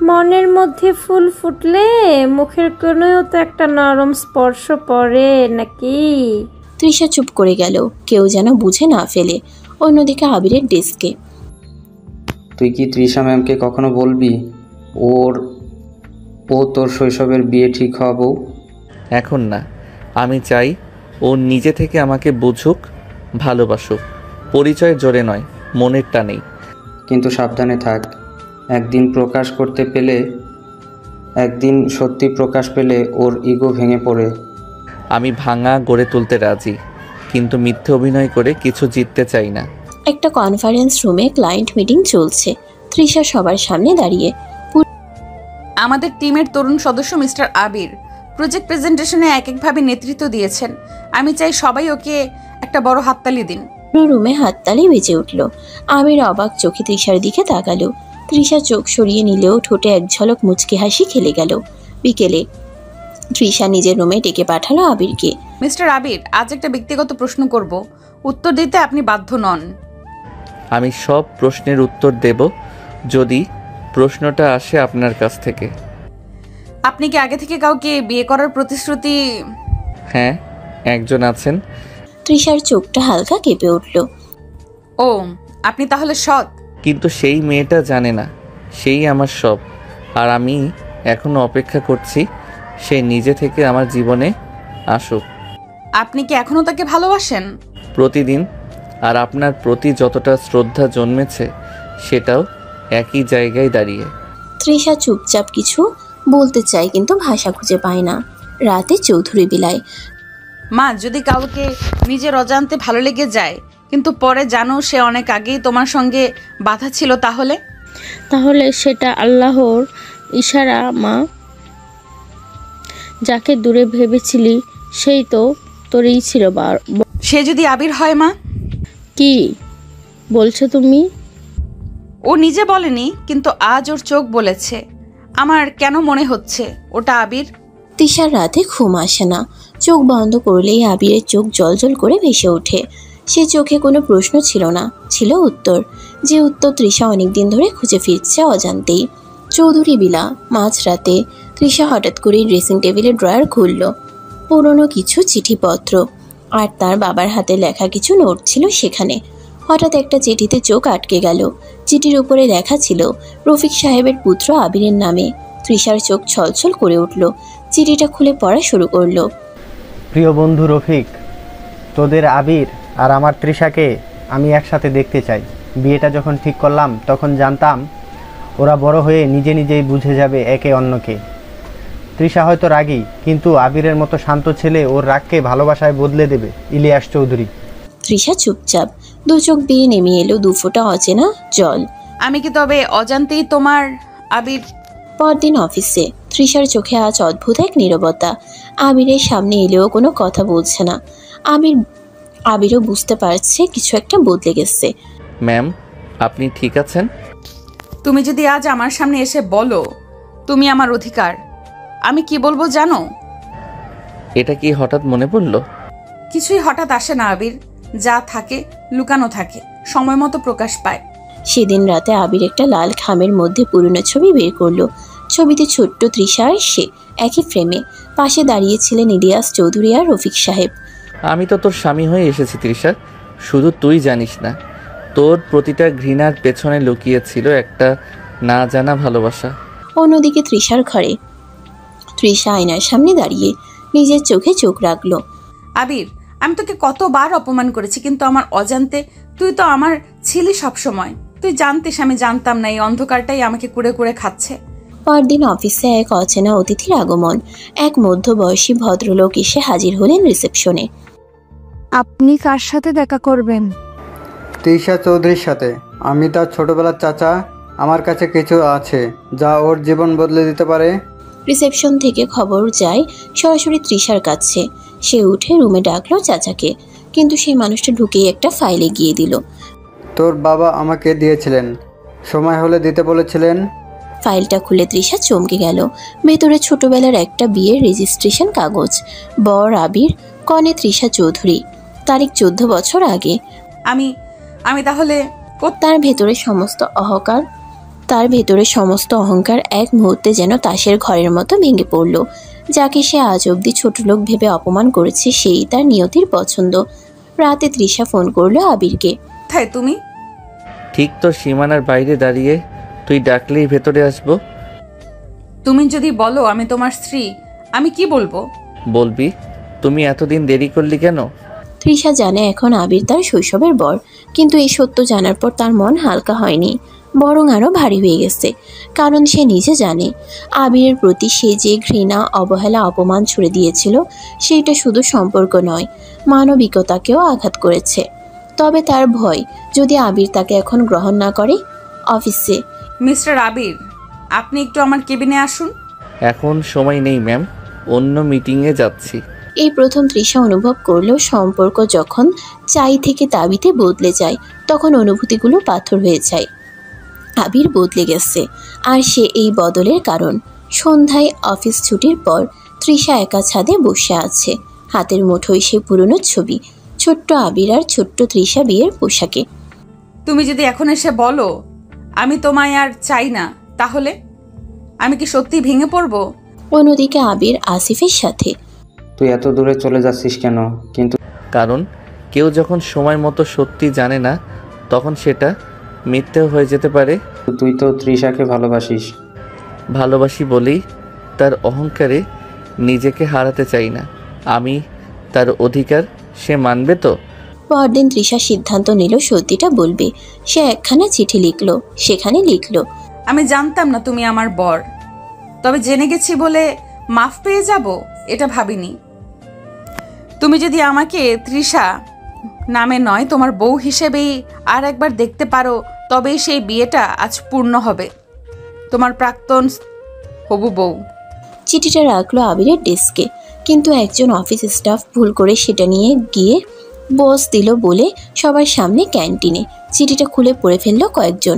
মনের মধ্যে ফুল ফুটলে মুখের কোণেও তো একটা নরম স্পর্শ পড়ে নাকি? তৃষা চুপ করে গেল, কেউ যেন বুঝে না ফেলে। অন্যদিকে আবিরের ডেস্কে। তুই কি তৃষা ম্যামকে কখনো বলবি ও তোর শৈশবের বিয়ে ঠিক হওয়া বউ? এখন না, আমি চাই ও নিজে থেকে আমাকে বুঝুক, ভালোবাসুক, পরিচয়ের জোরে নয়। মনের টানেই। কিন্তু সাবধানে থাক, একদিন সত্যি প্রকাশ পেলে ওর ইগো ভেঙে পড়ে। আমি ভাঙা গড়ে তুলতে রাজি, কিন্তু মিথ্যে অভিনয় করে কিছু জিততে চাই না। একটা কনফারেন্স রুমে ক্লায়েন্ট মিটিং চলছে। তৃষা সবার সামনে দাঁড়িয়ে। আমাদের টিমের তরুণ সদস্য মিস্টার আবির প্রজেক্ট প্রেজেন্টেশনে এক একভাবে নেতৃত্ব দিয়েছেন। আমি চাই সবাই ওকে একটা বড় হাততালি দিন। পুরো রুমে হাততালি বেজে উঠল। আবির অবাক চোখে তৃষার দিকে তাকালো। তৃষা চোখ সরিয়ে নিলেও ঠোঁটে এক ঝলক মুচকি হাসি খেলে গেল। বিকেলে তৃষা নিজের রুমে ডেকে পাঠালো আবিরকে। মিস্টার আবির, আজ একটা ব্যক্তিগত প্রশ্ন করব, উত্তর দিতে আপনি বাধ্য নন। আমি সব প্রশ্নের উত্তর দেব যদি প্রশ্নটা আসে আপনার কাছ থেকে। আপনি কি আগে থেকে কাউকে বিয়ে করার প্রতিশ্রুতি? হ্যাঁ, একজন আছেন। তৃষার চোখটা হালকা কেঁপে উঠল। ও, আপনি তাহলে সৎ? কিন্তু সেই মেয়েটা জানে না সেই আমার সব, আর আমি এখনো অপেক্ষা করছি সে নিজে থেকে আমার জীবনে আসুক। আপনি কি এখনো তাকে ভালোবাসেন? প্রতিদিন। আর আপনার প্রতি যতটা শ্রদ্ধা জন্মেছে সেটাও একই জায়গায় দাঁড়িয়ে। তৃষা চুপচাপ কিছু বলতে চায় কিন্তু ভাষা খুঁজে পায় না। রাতে চৌধুরী বিলায়। মা, যদি কাউকে নিজের অজান্তে ভালো লেগে যায় কিন্তু পরে জানো সে অনেক আগেই তোমার সঙ্গে বাধা ছিল, তাহলে সেটা আল্লাহর ইশারা মা। যাকে দূরে ভেবেছিলি সেই তো তোরই ছিল। সে যদি আবির হয় মা? কি বলছো তুমি? ও নিজে বলেনি, কিন্তু আজ ওর চোখ বলেছে। আমার কেন মনে হচ্ছে ওটা আবির। তৃষার রাতে ঘুম আসে না। চোখ বন্ধ করলেই আবিরের চোখ জলজল করে ভেসে ওঠে। সে চোখে কোনো প্রশ্ন ছিল না, ছিল উত্তর। যে উত্তর তৃষা অনেকদিন ধরে খুঁজে ফিরছে অজান্তেই। চৌধুরী বিলা। মাঝরাতে তৃষা হঠাৎ করে ড্রেসিং টেবিলের ড্রয়ার খুলল। পুরনো কিছু চিঠিপত্র আর তার বাবার হাতে লেখা কিছু নোট ছিল সেখানে। হঠাৎ একটা চিঠিতে চোখ আটকে গেল। চিঠির উপরে লেখা ছিল রফিক সাহেবের পুত্র আবিরের নামে। তৃষার চোখ ছলছল করে উঠল। চিঠিটা খুলে পড়া শুরু করলো। প্রিয় বন্ধু রফিক, তোদের আবির আর আমার তৃষাকে আমি একসাথে দেখতে চাই। বিয়েটা যখন ঠিক করলাম তখন জানতাম ওরা বড় হয়ে নিজে নিজেই বুঝে যাবে একে অন্যকে। তৃষা হয়তো রাগী, কিন্তু আবিরের মতো শান্ত ছেলে ওর রাগকে ভালোবাসায় বদলে দেবে। ইলিয়াস চৌধুরী। তৃষা চুপচাপ। দু চোখ বেয়ে নেমে এলো দু ফোঁটা অচেনা জল। আমি কি তবে অজান্তেই তোমার আবির? পরদিন অফিসে তৃষার চোখে আজ অদ্ভুত এক নীরবতা। আবিরের সামনে এলেও কোনো কথা বলছে না। আবিরও বুঝতে পারছে কিছু একটা বদলে গেছে। ম্যাম, আপনি ঠিক আছেন? তুমি যদি আজ আমার সামনে এসে বলো তুমি আমার অধিকার, আমি কি বলবো জানো? এটা কি হঠাৎ মনে পড়লো? কিছুই হঠাৎ আসে না আবির, যা থাকে লুকানো থাকে, সময় মতো প্রকাশ পায়। সেদিন রাতে আবির একটা লাল খামের মধ্যে পুরনো ছবি বের করলো। ছবিতে ছোট্ট তৃষা আর সে একই ফ্রেমে। পাশে দাঁড়িয়েছিলেন ইলিয়াস চৌধুরী আর রফিক সাহেব। আমি তো তোর স্বামী হয়ে এসেছি তৃষা, শুধু তুই জানিস না। তোর প্রতিটা ঘৃণার পেছনে লুকিয়ে ছিল একটা না জানা ভালোবাসা। অন্যদিকে তৃষার ঘরে তৃষা আয়নার সামনে দাঁড়িয়ে নিজের চোখে চোখ রাখলো। আবির, আমি তোকে কতবার অপমান করেছি, কিন্তু আমার অজান্তে তুই তো আমার ছিলি সবসময়। তুই জানতিস আমি জানতাম না এই অন্ধকারটাই আমাকে কুড়ে কুড়ে খাচ্ছে। পরদিন অফিসে এক অচেনা অতিথির আগমন। এক মধ্যবয়সী ভদ্রলোক এসে হাজির হলেন রিসেপশনে। আপনি কার সাথে দেখা করবেন? তৃষা চৌধুরীর সাথে। আমি তার ছোটবেলার চাচা। আমার কাছে কিছু আছে যা ওর জীবন বদলে দিতে পারে। রিসেপশন থেকে খবর যায় সরাসরি তৃষার কাছে। সে উঠে রুমে ডাকলো চাচাকে, কিন্তু সেই মানুষটা ঢুকেই একটা ফাইল এগিয়ে দিল। তোর বাবা আমাকে দিয়েছিলেন, সময় হলে দিতে বলেছিলেন। ফাইলটা খুলে তৃষা চমকে গেল। ভেতরে ছোটবেলার একটা বিয়ের রেজিস্ট্রেশন কাগজ। বর আবির, কনে তৃষা চৌধুরী, তারিখ 14 বছর আগে। আমি তাহলে তার ভেতরে সমস্ত অহংকার এক মুহূর্তে যেন তাসের ঘরের মতো ভেঙে পড়ল। যাকে সে আজ অবধি ছোট লোক ভেবে অপমান করেছে সেই তার নিয়তির পছন্দ। রাতে তৃষা ফোন করলো আবিরকে। কোথায় তুমি? ঠিক তো সীমানার বাইরে দাঁড়িয়ে। তুই ডাকলেই ভেতরে আসবো। তুমি যদি বলো আমি তোমার স্ত্রী, আমি কি বলবো? বলবি। তুমি এতদিন দেরি করলি কেন? তৃষা জানে এখন আবির তার শৈশবের বর, কিন্তু এই সত্য জানার পর তার মন হালকা হয়নি, বরং আরও ভারী হয়ে গেছে। কারণ সে নিজে জানে আবিরের প্রতি সে যে ঘৃণা, অবহেলা, অপমান ছুড়ে দিয়েছিল সেটা শুধু সম্পর্ক নয়, মানবিকতাকেও আঘাত করেছে। তবে তার ভয়, যদি আবির তাকে এখন গ্রহণ না করে। অফিসে মিস্টার আবির, আপনি একটু আমার কেবিনে আসুন। এখন সময় নেই ম্যাম, অন্য মিটিংয়ে যাচ্ছি। এই প্রথম তৃষা অনুভব করলো সম্পর্ক যখন চাই থেকে দাবিতে বদলে যায় তখন অনুভূতিগুলো পাথর হয়ে যায়। আবির বদলে গেছে, আর সে এই বদলের কারণ। সন্ধ্যায় অফিস ছুটির পর তৃষা একা ছাদে বসে আছে, হাতের মুঠোয় সে পুরনো ছবি, ছোট্ট আবির আর ছোট্ট তৃষা বিয়ের পোশাকে। তুমি যদি এখন এসে বলো আমি তোমায় আর চাই না, তাহলে আমি কি সত্যি ভেঙে পড়বো? অন্যদিকে আবির আসিফের সাথে। তুই এত দূরে চলে যাচ্ছিস কেন? কিন্তু কারণ কেউ যখন সময় মতো সত্যি জানে না তখন সেটা মিথ্যেও হয়ে যেতে পারে। তুই তো তৃষাকে ভালোবাসিস। ভালোবাসি বলেই তার অহংকারে নিজেকে হারাতে চাই না। আমি তার অধিকার, সে মানবে তো? পরদিন তৃষা সিদ্ধান্ত নিল সত্যিটা বলবে। সে একখানা চিঠি লিখলো, সেখানে লিখলো, আমি জানতাম না তুমি আমার বর, তবে জেনে গেছি বলে মাফ পেয়ে যাব এটা ভাবিনি। তুমি যদি আমাকে তৃষা নামে নয় তোমার বউ হিসেবেই আর একবার দেখতে পারো, তবেই সেই বিয়েটা আজ পূর্ণ হবে। তোমার প্রাক্তন হবু বউ। চিঠিটা রাখলো আবিরের ডেস্কে, কিন্তু একজন অফিস স্টাফ ভুল করে সেটা নিয়ে গিয়ে বস দিল বলে সবার সামনে ক্যান্টিনে। চিঠিটা খুলে পড়ে ফেললো কয়েকজন।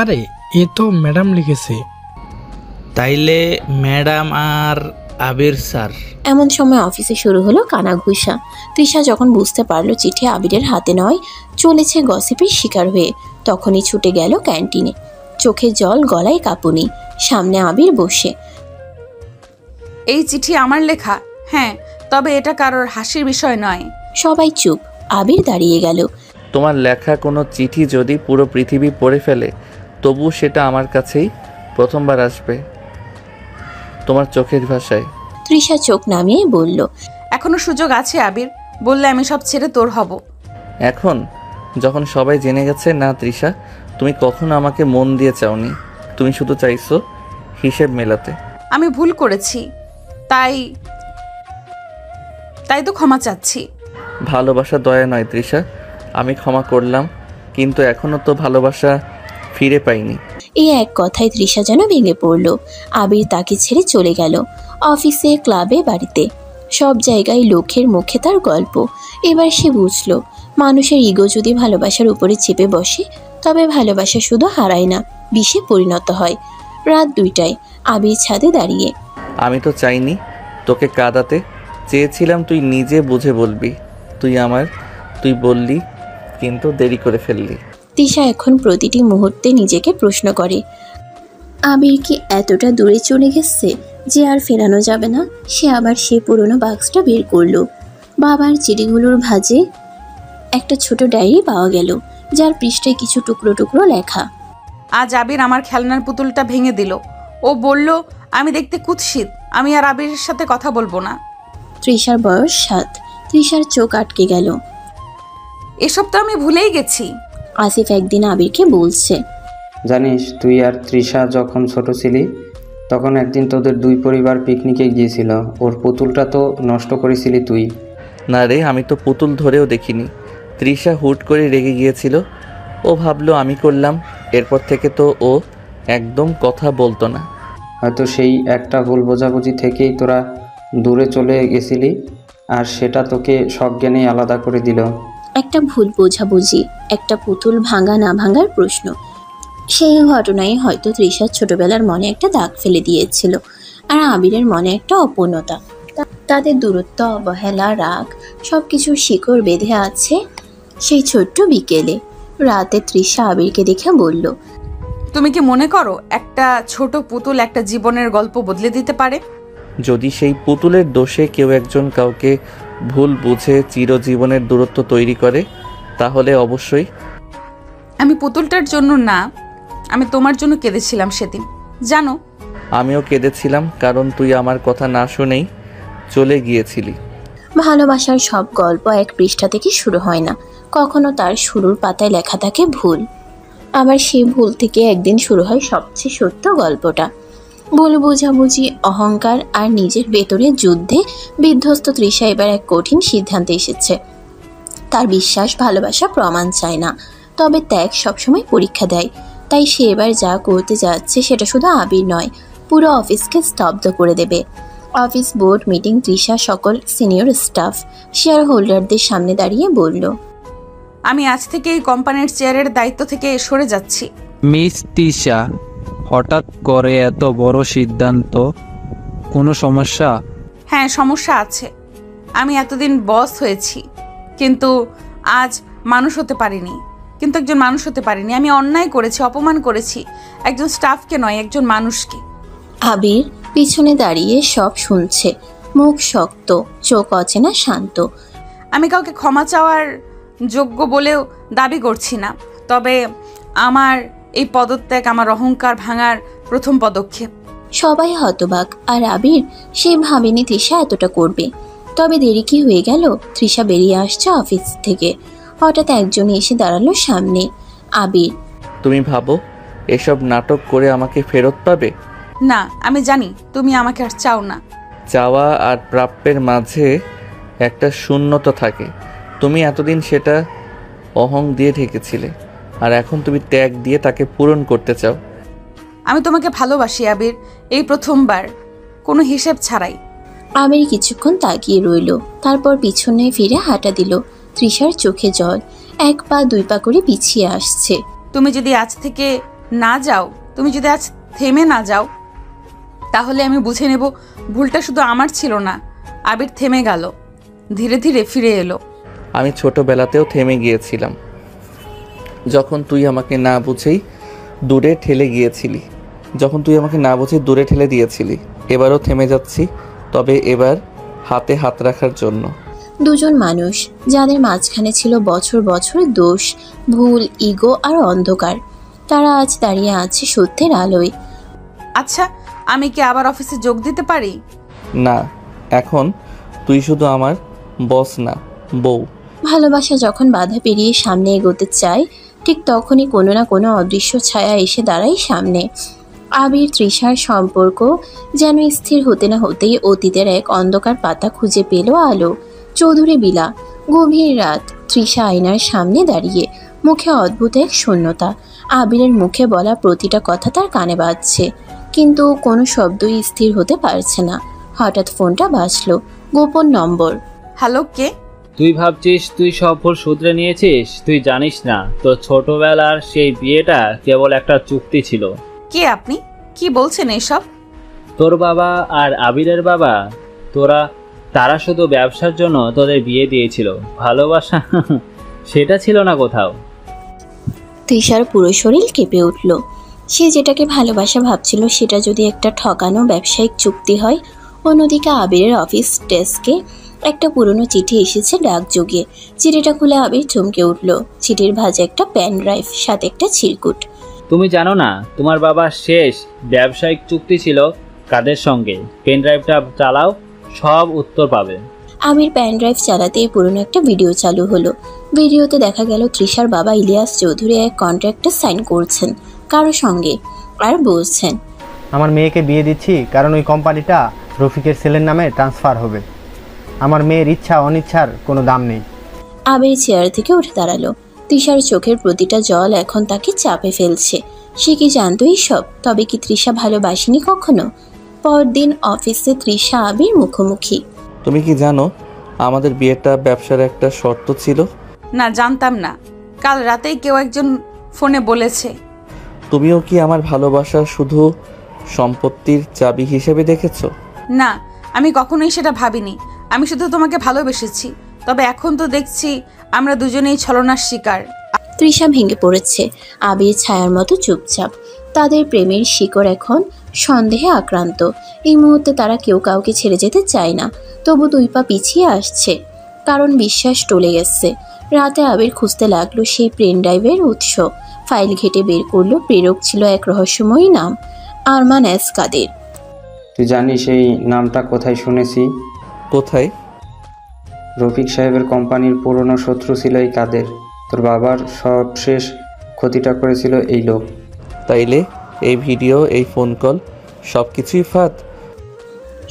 আরে এ তো ম্যাডাম লিখেছে। তাইলে ম্যাডাম আর আবির স্যার। এমন সময় অফিসে শুরু হলো কানাঘুষা। তৃষা যখন বুঝতে পারলো চিঠি আবিরের হাতে নয়, চলেছে গসিপের শিকার হয়ে, তখনই ছুটে গেল ক্যান্টিনে। চোখে জল, গলায় কাঁপুনি, সামনে আবির বসে। এই চিঠি আমার লেখা? হ্যাঁ, তবে এটা কারোর হাসির বিষয় নয়। সবাই চুপ। আবির দাঁড়িয়ে গেল। তোমার লেখা কোনো চিঠি যদি পুরো পৃথিবী পড়ে ফেলে তবু সেটা আমার কাছেই প্রথমবার আসবে, তোমার চোখের ভাষায়। তৃষা চোখ নামিয়ে বলল, এখনো সুযোগ আছে আবির, বললে আমি সব ছেড়ে তোর হব। এখন যখন সবাই জেনে গেছে? না তৃষা, তুমি কখনো আমাকে মন দিয়ে চাওনি, তুমি শুধু চাইছো হিসেব মেলাতে। আমি ভুল করেছি, তাই তো ক্ষমা চাচ্ছি। ভালোবাসা দয়া নয় তৃষা, আমি ক্ষমা করলাম, কিন্তু এখনো তো ভালোবাসা ফিরে পাইনি। এই এক কথায় তৃষা যেন ভেঙে পড়ল। আবির তাকে ছেড়ে চলে গেল। অফিসে, ক্লাবে, বাড়িতে, সব জায়গায় লোকের মুখে তার গল্প। এবার সে বুঝল, মানুষের ইগো যদি ভালোবাসার উপরে চেপে বসে তবে ভালোবাসা শুধু হারায় না, বিষে পরিণত হয়। রাত 2টায় আবির ছাদে দাঁড়িয়ে। আমি তো চাইনি তোকে কাঁদাতে, চেয়েছিলাম তুই নিজে বুঝে বলবি। তুই বললি, কিন্তু দেরি করে ফেললি। তৃষা এখন প্রতিটি মুহূর্তে নিজেকে প্রশ্ন করে, আবির কি এতটা দূরে চলে গেছে যে আর ফেরানো যাবে না? সে আবার সে পুরনো বাক্সটা বের করলো। বাবার চিঠিগুলোর ভাঁজে একটা ছোট ডায়েরি পাওয়া গেল, যার পৃষ্ঠায় কিছু টুকরো টুকরো লেখা। আজ আবির আমার খেলনার পুতুলটা ভেঙে দিল। ও বলল আমি দেখতে কুৎসিত, আমি আর আবিরের সাথে কথা বলবো না। তৃষার বয়স 7। তৃষার চোখ আটকে গেল। এসব তো আমি ভুলেই গেছি। আসিফ একদিন আবিরকে বলছে, জানিস তুই আর তৃষা যখন ছোট ছিলি তখন একদিন তোদের দুই পরিবার পিকনিকে গিয়েছিল, ওর পুতুলটা তো নষ্ট করেছিলি তুই। না রে, আমি তো পুতুল ধরেও দেখিনি। তৃষা হুট করে রেগে গিয়েছিল, ও ভাবলো আমি করলাম। এরপর থেকে তো ও একদম কথা বলতো না। হয়তো সেই একটা ভুল বোঝাবুঝি থেকেই তোরা দূরে চলে গেছিলি, আর সেটা তোকে সজ্ঞানেই আলাদা করে দিল। একটা ভুল বোঝাবুঝি, একটা পুতুল ভাঙা না ভাঙার প্রশ্ন। সেই ঘটনাই হয়তো তৃষার ছোটবেলার মনে একটা দাগ ফেলে দিয়েছিল, আর আবিরের মনে একটা অপূর্ণতা। তাদের দূরত্ব, অবহেলা, রাগ সবকিছুর শিকড় বেঁধে আছে সেই ছোট্ট বিকেলে। রাতে তৃষা আবিরকে দেখে বলল, তুমি কি মনে করো একটা ছোট পুতুল একটা জীবনের গল্প বদলে দিতে পারে? যদি সেই পুতুলের দোষে কেউ একজন কাউকে ভুল বুঝে চিরজীবনের দূরত্ব তৈরি করে, তাহলে অবশ্যই। আমি পুতুলটার জন্য না, আমি তোমার জন্য কেঁদেছিলাম সেদিন, জানো? আমিও কেঁদেছিলাম, কারণ তুই আমার কথা না শুনেই চলে গিয়েছিলি। ভালোবাসার সব গল্প এক পৃষ্ঠা থেকে শুরু হয় না, কখনো তার শুরুর পাতায় লেখা থাকে ভুল, আবার সেই ভুল থেকে একদিন শুরু হয় সবচেয়ে সত্য গল্পটা। ভুল বোঝাবুঝি, অহংকার আর নিজের ভেতরের যুদ্ধে বিধ্বস্ত তৃষা এবার এক কঠিন সিদ্ধান্তে এসেছে। তার বিশ্বাস ভালোবাসা প্রমাণ চায় না, তবে ত্যাগ সবসময় পরীক্ষা দেয়। তাই সে এবার যা করতে যাচ্ছে সেটা শুধু আবির নয়, পুরো অফিসকে স্তব্ধ করে দেবে। অফিস বোর্ড মিটিং, তৃষা সকল সিনিয়র স্টাফ শেয়ার হোল্ডারদের সামনে দাঁড়িয়ে বলল, আমি আজ থেকে এই কোম্পানির চেয়ারের দায়িত্ব থেকে সরে যাচ্ছি। মিস তৃষা, হঠাৎ করে এত বড় সিদ্ধান্ত, কোনো সমস্যা? হ্যাঁ, সমস্যা আছে। আমি এতদিন বস হয়েছি, কিন্তু আজ মানুষ হতে পারিনি। আমি অন্যায় করেছি, অপমান করেছি, একজন স্টাফকে নয়, একজন মানুষকে। আবির পিছনে দাঁড়িয়ে সব শুনছে, মুখ শক্ত, চোখ অচেনা শান্ত। আমি কাউকে ক্ষমা চাওয়ার যোগ্য বলেও দাবি করছি না, তবে আমার এই পদত্যাগ আমার অহংকার ভাঙার প্রথম পদক্ষেপ। সবাই হতবাক, আর আবির সে ভাবেনি তৃষা এতটা করবে। তবে দেরি কি হয়ে গেল? তৃষা বেরিয়ে আসছে অফিস থেকে, হঠাৎ একজন এসে দাঁড়ালো সামনে। আবির, তুমি ভাবো এসব নাটক করে আমাকে ফেরত পাবে? না, আমি জানি তুমি আমাকে আর চাও না। চাওয়া আর প্রাপ্যের মাঝে একটা শূন্যতা থাকে। তুমি এতদিন সেটা অহং দিয়ে ঢেকেছিলে, আর এখন তুমি ত্যাগ দিয়ে তাকে পূরণ করতে চাও। আমি তোমাকে ভালোবাসি আবির, এই প্রথমবার, কোনো হিসেব ছাড়াই। আবির কিছুক্ষণ তাকিয়ে রইল, তারপর পিছনে ফিরে হাঁটা দিল। তৃষার চোখে জল, এক পা দুই পা করে পিছিয়ে আসছে। তুমি যদি আজ থেমে না যাও, তাহলে আমি বুঝে নেব ভুলটা শুধু আমার ছিল না। আবির থেমে গেল, ধীরে ধীরে ফিরে এলো। আমি ছোটবেলাতেও থেমে গিয়েছিলাম, যখন তুই আমাকে না বুঝেই দূরে ঠেলে দিয়েছিলি। এবারও থেমে যাচ্ছি, তবে এবার হাতে হাত রাখার জন্য। দুজন মানুষ, যাদের মাঝখানে ছিল বছর বছর দোষ, ভুল, ইগো আর অন্ধকার, তারা আজ দাঁড়িয়ে আছে সত্যের আলোয়। আচ্ছা, আমি কি আবার অফিসে যোগ দিতে পারি? না, এখন তুই শুধু আমার বস না, বউ। ভালোবাসা যখন বাধা পেরিয়ে সামনে এগোতে চায়, ঠিক তখনই কোনো না কোনো অদৃশ্য ছায়া এসে দাঁড়ায় সামনে। আবির তৃষার সম্পর্ক যেন স্থির হতে না হতেই অতীতের এক অন্ধকার পাতা খুঁজে পেল আলো। চৌধুরী বিলা, গভীর রাত, তৃষা আয়নার সামনে দাঁড়িয়ে, মুখে অদ্ভুত এক শূন্যতা। আবিরের মুখে বলা প্রতিটা কথা তার কানে বাজছে, কিন্তু কোনো শব্দই স্থির হতে পারছে না। হঠাৎ ফোনটা বাজলো, গোপন নম্বর। হ্যালো, কে? তুই ভাবছিস তুই সব ভুল শুধরে নিয়েছিস? তুই জানিস না, তোর ছোটবেলার সেই বিয়েটা কেবল একটা চুক্তি ছিল। কে আপনি? কি বলছেন এসব? তোর বাবা আর আবিরের বাবা, তারা শুধু ব্যবসার জন্য তোদের বিয়ে দিয়েছিল, ভালোবাসা সেটা ছিল না কোথাও। তৃষার পুরো শরীর কেঁপে উঠল। সে যেটাকে ভালোবাসা ভাবছিল সেটা যদি একটা ঠকানো ব্যবসায়িক চুক্তি হয়। অন্যদিকে আবিরের অফিস ডেস্কে একটা পুরনো চিঠি এসেছে ডাকযোগে। চিঠিটা খুলে আবির চমকে উঠল। চিঠির ভাঁজে একটা পেন ড্রাইভ, সাথে একটা চিরকুট। তুমি জানো না তোমার বাবার শেষ ব্যবসায়িক চুক্তি ছিল কাদের সঙ্গে? পেন ড্রাইভটা চালাও, সব উত্তর পাবে। আবির পেন ড্রাইভ চালাতে পুরনো একটা ভিডিও চালু হলো। ভিডিওতে দেখা গেল তৃষার বাবা ইলিয়াস চৌধুরী এক কন্ট্রাক্টে সাইন করছেন কারো সঙ্গে, আর বলছেন, আমার মেয়েকে বিয়ে দিচ্ছি কারণ ওই কোম্পানিটা রফিকের ছেলের নামে ট্রান্সফার হবে। আমার মেয়ের ইচ্ছা অনিচ্ছার কোনো দাম নেই। আবির চেয়ার থেকে উঠে দাঁড়ালো। তৃষার চোখের প্রতিটা জল এখন তাকে চাপে ফেলছে। সে কি জানতো এইসব? তবে কি তৃষা ভালোবাসেনি কখনো? পরদিন অফিসে তৃষা আবির মুখোমুখি। তুমি কি জানো আমাদের বিয়েটা ব্যবসার একটা শর্ত ছিল? না, জানতাম না। কাল রাতেই কেউ একজন ফোনে বলেছে। তুমিও কি আমার ভালোবাসা শুধু সম্পত্তির চাবি হিসেবে দেখেছো? না, আমি কখনোই সেটা ভাবিনি। আমি শুধু তোমাকে ভালোবেসেছি। তবে এখন তো দেখছি আমরা দুজনেই ছলনার শিকার। তৃষা ভেঙে পড়েছে। আবির ছায়ার মতো চুপচাপ। তাদের প্রেমের শিকড় এখন সন্দেহে আক্রান্ত। এই মুহূর্তে তারা কেউ কাউকে ছেড়ে যেতে চায় না, তবু দুই পা পিছিয়ে আসছে, কারণ বিশ্বাস টলে গেছে। রাতে আবির খুঁজতে লাগলো সেই পেন ড্রাইভের উৎস। ফাইল ঘেটে বের করলো, প্রেরক ছিল এক রহস্যময়ী নাম, আরমান এস কাদের। তুই জানিস এই নামটা কোথায় শুনেছি? কোথায়? রফিক সাহেবের কোম্পানির পুরনো শত্রু ছিল এই কাদের। তোর বাবার সবশেষ ক্ষতিটা করেছিল এই লোক। তাইলে এই ভিডিও, এই ফোন কল সব কিছুই ফাঁদ?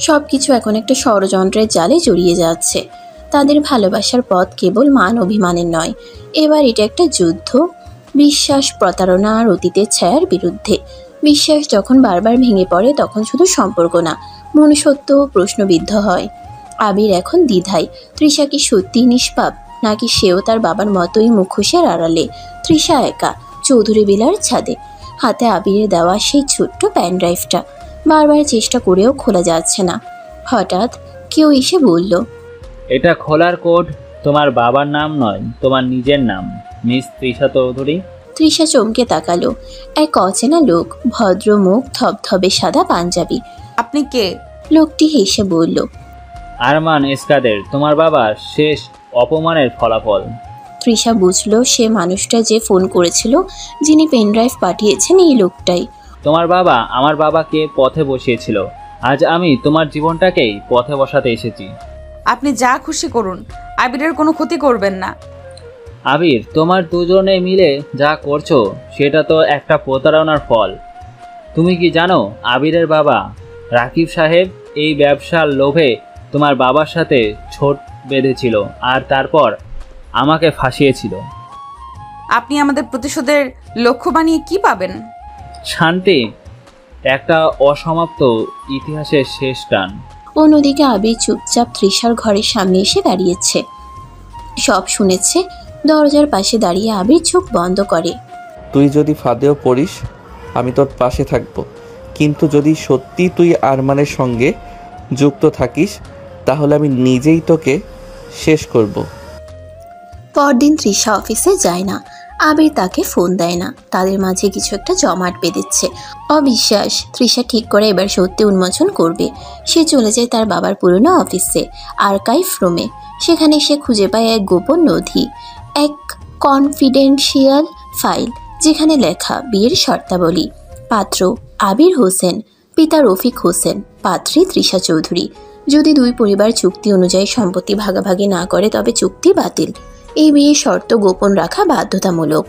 সব কিছু এখন একটা ষড়যন্ত্রের জালে জড়িয়ে যাচ্ছে। তাদের ভালোবাসার পথ কেবল মান অভিমানের নয়, এবার এটা একটা যুদ্ধ। বিশ্বাস, প্রতারণা আর অতীতের ছায়ার বিরুদ্ধে। বিশ্বাস যখন বারবার ভেঙে পড়ে তখন শুধু সম্পর্ক না, মনুষ্যত্বও প্রশ্নবিদ্ধ হয়। আবির এখন দ্বিধায়, তৃষা কি সত্যিই নিষ্পাপ, নাকি সেও তার বাবার মতোই মুখোশের আড়ালে। তৃষা একা চৌধুরী বিলার ছাদে, হাতে আবিরের দেওয়া সেই ছোট্ট প্যান ড্রাইভটা। বারবার চেষ্টা করেও খোলা যাচ্ছে না। হঠাৎ কেউ এসে বলল, এটা খোলার কোড তোমার বাবার নাম নয়, তোমার নিজের নাম, মিস তৃষা চৌধুরী। তৃষা চমকে তাকালো। এক অচেনা লোক, ভদ্র মুখ, ধবধবে সাদা পাঞ্জাবি। আপনি কে? লোকটি হেসে বলল, আরমান এসকাদের, তোমার বাবার শেষ অপমানের ফলাফল। তৃষা বুঝল সে মানুষটা যে ফোন করেছিল, যিনি পেনড্রাইভ পাঠিয়েছেন, এই লোকটাই। তোমার বাবা আমার বাবাকে পথে বসিয়েছিল, আজ আমি তোমার জীবনটাকেই পথে বসাতে এসেছি। আপনি যা খুশি করুন, আবিরের কোনো ক্ষতি করবেন না। আবির, তোমার দুজনে মিলে যা করছো সেটা তো একটা প্রতারণার ফল। তুমি কি জানো আবিরের বাবা রাকিব সাহেব এই ব্যবসার লোভে তোমার বাবার সাথে ছোট বেঁধেছিল আর তারপর আমাকে ফাঁসিয়েছিল। আপনি আমাদের প্রতিশোধের লক্ষ্য বানিয়ে কি পাবেন? শান্তি, একটা অসমাপ্ত ইতিহাসের শেষ টান। অন্যদিকে আবির চুপচাপ তৃষার ঘরের সামনে এসে দাঁড়িয়েছে। সব শুনেছে। দরজার পাশে দাঁড়িয়ে আবির চোখ বন্ধ করে। তুই যদি ফাঁদেও পড়িস আমি তোর পাশে থাকবো, কিন্তু যদি সত্যি তুই আরমানের সঙ্গে যুক্ত থাকিস তাহলে আমি নিজেই তোকে শেষ করব। পরদিন তৃষা অফিসে যায় না। আবির তাকে ফোন দেয় না। তাদের মাঝে কিছু একটা জমাট বেঁধেছে। অবিশ্বাস। তৃষা ঠিক করে এবার সত্যি উন্মোচন করবে। সে চলে যায় তার বাবার পুরনো অফিসে, আর্কাইভ রুমে। সেখানে সে খুঁজে পায় এক গোপন নথি, এক কনফিডেন্সিয়াল ফাইল, যেখানে লেখা বিয়ের শর্তাবলী। পাত্র আবির হোসেন, পিতা রফিক হোসেন, পাত্রী তৃষা চৌধুরী। যদি দুই পরিবার চুক্তি অনুযায়ী সম্পত্তি ভাগাভাগি না করে তবে চুক্তি বাতিল। এই বিয়ের শর্ত গোপন রাখা বাধ্যতামূলক।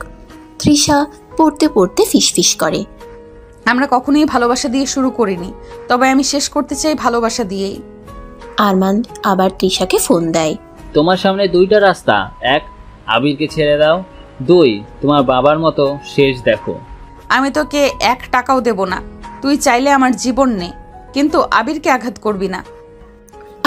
তৃষা পড়তে পড়তে ফিসফিস করে, আমরা কখনোই ভালোবাসা দিয়ে শুরু করিনি, তবে আমি শেষ করতে চাই ভালোবাসা দিয়েই। আরমান আবার তৃষাকে ফোন দেয়। তোমার সামনে দুইটা রাস্তা, এক আবিরকে ছেড়ে দাও, দুই তোমার বাবার মতো শেষ দেখো। আমি তোকে 1 টাকাও দেব না। তুই চাইলে আমার জীবন নে, কিন্তু আবিরকে আঘাত করবি না।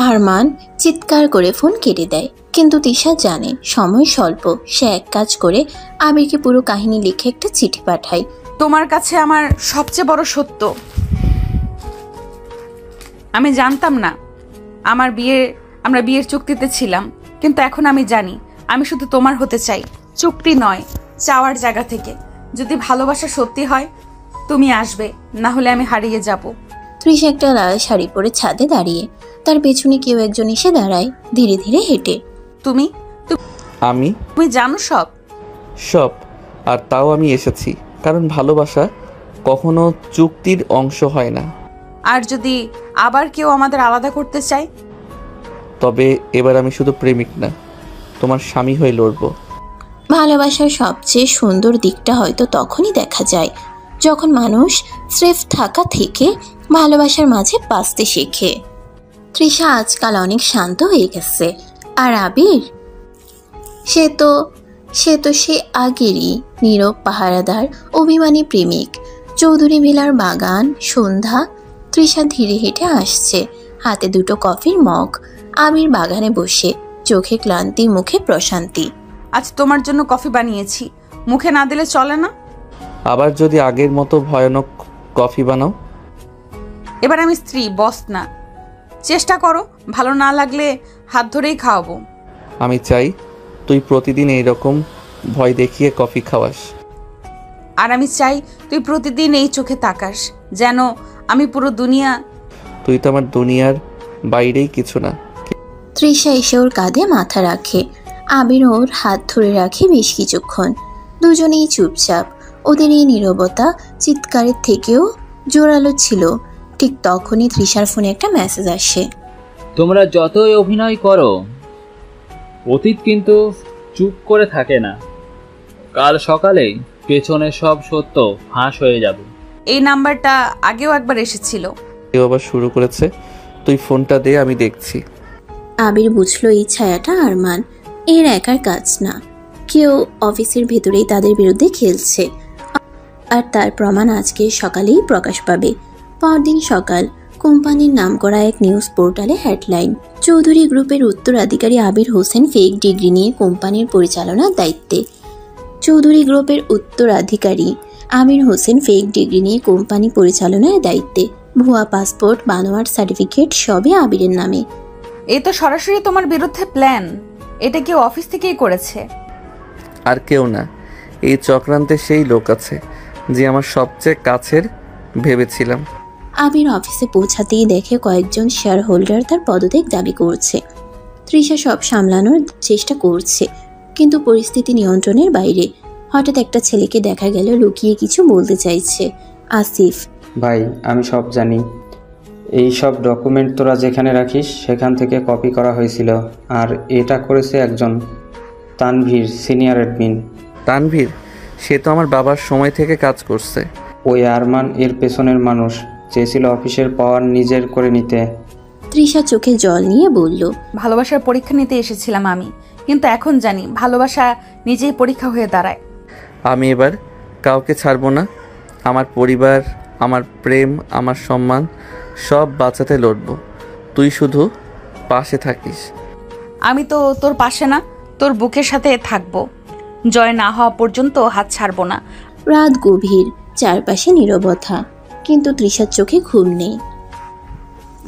আরমান চিৎকার করে ফোন কেটে দেয়। কিন্তু তৃষা জানে সময় স্বল্প। সে এক কাজ করে আবিরকে পুরো কাহিনী লিখে একটা চিঠি পাঠায়। তোমার কাছে আমার সবচেয়ে বড় সত্য, আমি জানতাম না আমরা বিয়ের চুক্তিতে ছিলাম, কিন্তু এখন আমি জানি আমি শুধু তোমার হতে চাই, চুক্তি নয়, চাওয়ার জায়গা থেকে। যদি ভালোবাসা সত্যি হয় তুমি আসবে, না হলে আমি হারিয়ে যাব। তৃষা একটা লাল শাড়ি পরে ছাদে দাঁড়িয়ে। তার পেছনে কেউ একজন এসে দাঁড়ায়, ধীরে ধীরে হেঁটে। তুমি জানো সব, আর তাও আমি এসেছি কারণ ভালোবাসা কখনো চুক্তির অংশ হয় না। আর যদি আবার কেউ আমাদের আলাদা করতে চায়? তবে এবার আমি শুধু প্রেমিক না, তোমার স্বামী হয়ে লড়বো। ভালোবাসার সবচেয়ে সুন্দর দিকটা হয়তো তখনই দেখা যায় যখন মানুষ স্রেফ থাকা থেকে ভালোবাসার মাঝে বাঁচতে শেখে। তৃষা আজকাল অনেক শান্ত হয়ে গেছে। আর আবির, সে তো সে আগেরই নীরব পাহারাদার, অভিমানী প্রেমিক। চৌধুরী ভিলার বাগান, সন্ধ্যা। তৃষা ধীরে হেঁটে আসছে, হাতে দুটো কফির মগ। আবির বাগানে বসে, চোখে ক্লান্তি, মুখে প্রশান্তি। আজ তোমার জন্য কফি বানিয়েছি, মুখে না দিলে চলে না। আবার যদি আগের মতো ভয়ানক কফি বানাও? এবার আমি স্ত্রী, বস না। চেষ্টা করো, ভালো না লাগলে হাত ধরেই খাওয়াবো। আমি চাই তুই প্রতিদিন এইরকম ভয় দেখিয়ে কফি খাওয়াস। আর আমি চাই তুই প্রতিদিন এই চোখে তাকাস, যেন আমি পুরো দুনিয়া। তুই তো আমার দুনিয়ার বাইরেই কিছু না। তৃষা এসে ওর কাঁধে মাথা রাখে। আবির ওর হাত ধরে রাখে বেশ কিছুক্ষণ। দুজনেই চুপচাপ। ওদের এই নীরবতা চিৎকারের থেকেও জোরালো ছিল। ঠিক তখনই তৃষার ফোনে একটা মেসেজ আসে। তোমরা যতই অভিনয় করো অতীত কিন্তু চুপ করে থাকে না, কাল সকালেই পেছনে সব সত্য ফাঁস হয়ে যাবে। এই নাম্বারটা আগেও একবার এসেছিল। কেউ আবার শুরু করেছে, তুই ফোনটা দে, আমি দেখছি। আবির বুঝলো এই ছায়াটা আরমান, এর একার কাজ না, কেউ অফিসের ভেতরেই তাদের বিরুদ্ধে খেলছে, আর তার প্রমাণ আজকে সকালেই প্রকাশ পাবে। পরদিন সকাল, কোম্পানির নামকরা এক নিউজ পোর্টালে হেডলাইন, চৌধুরী গ্রুপের উত্তরাধিকারী আবির হোসেন ফেক ডিগ্রি নিয়ে কোম্পানির পরিচালনার দায়িত্বে। চৌধুরী গ্রুপের উত্তরাধিকারী আমির হোসেন ফেক ডিগ্রি নিয়ে কোম্পানি পরিচালনার দায়িত্বে। ভুয়া পাসপোর্ট, বানোয়াট সার্টিফিকেট সবই আবিরের নামে। এ তো সরাসরি তোমার বিরুদ্ধে প্ল্যান। এটা কেউ অফিস থেকেই করেছে? আর কেউ না, এই চক্রান্তে সেই লোক আছে যে আমার সবচেয়ে কাছের ভেবেছিলাম। আবির অফিসে পৌঁছাতেই দেখে কয়েকজন শেয়ার হোল্ডার তার পদত্যাগ দাবি করছে। তৃষা সব সামলানোর চেষ্টা করছে, কিন্তু পরিস্থিতি নিয়ন্ত্রণের বাইরে। হঠাৎ একটা ছেলেকে দেখা গেল লুকিয়ে কিছু বলতে চাইছে। আসিফ: ভাই, আমি সব জানি। এই সব ডকুমেন্ট তোরা যেখানে রাখিস সেখান থেকে কপি করা হয়েছিল, আর এটা করেছে একজন তানভীর, সিনিয়র অ্যাডমিন। তানভীর? সে তো আমার বাবার সময় থেকে কাজ করছে। ওই আরমান এর পেছনের মানুষ, চেয়েছিল অফিসের পাওয়ার নিজের করে নিতে। তৃষা চোখে জল নিয়ে বলল, ভালোবাসার পরীক্ষা নিতে এসেছিলাম আমি, কিন্তু এখন জানি ভালোবাসা নিজেই পরীক্ষা হয়ে দাঁড়ায়। আমি এবার কাউকে ছাড়বো না। আমার পরিবার, আমার প্রেম, আমার সম্মান সব বাঁচাতে লড়ব। তুই শুধু পাশে থাকিস। আমি তো তোর পাশে না, তোর বুকের সাথে থাকবো। জয় না হওয়া পর্যন্ত হাত ছাড়বো না। রাত গভীর, চারপাশে নীরবতা, কিন্তু তৃষার চোখে ঘুম নেই।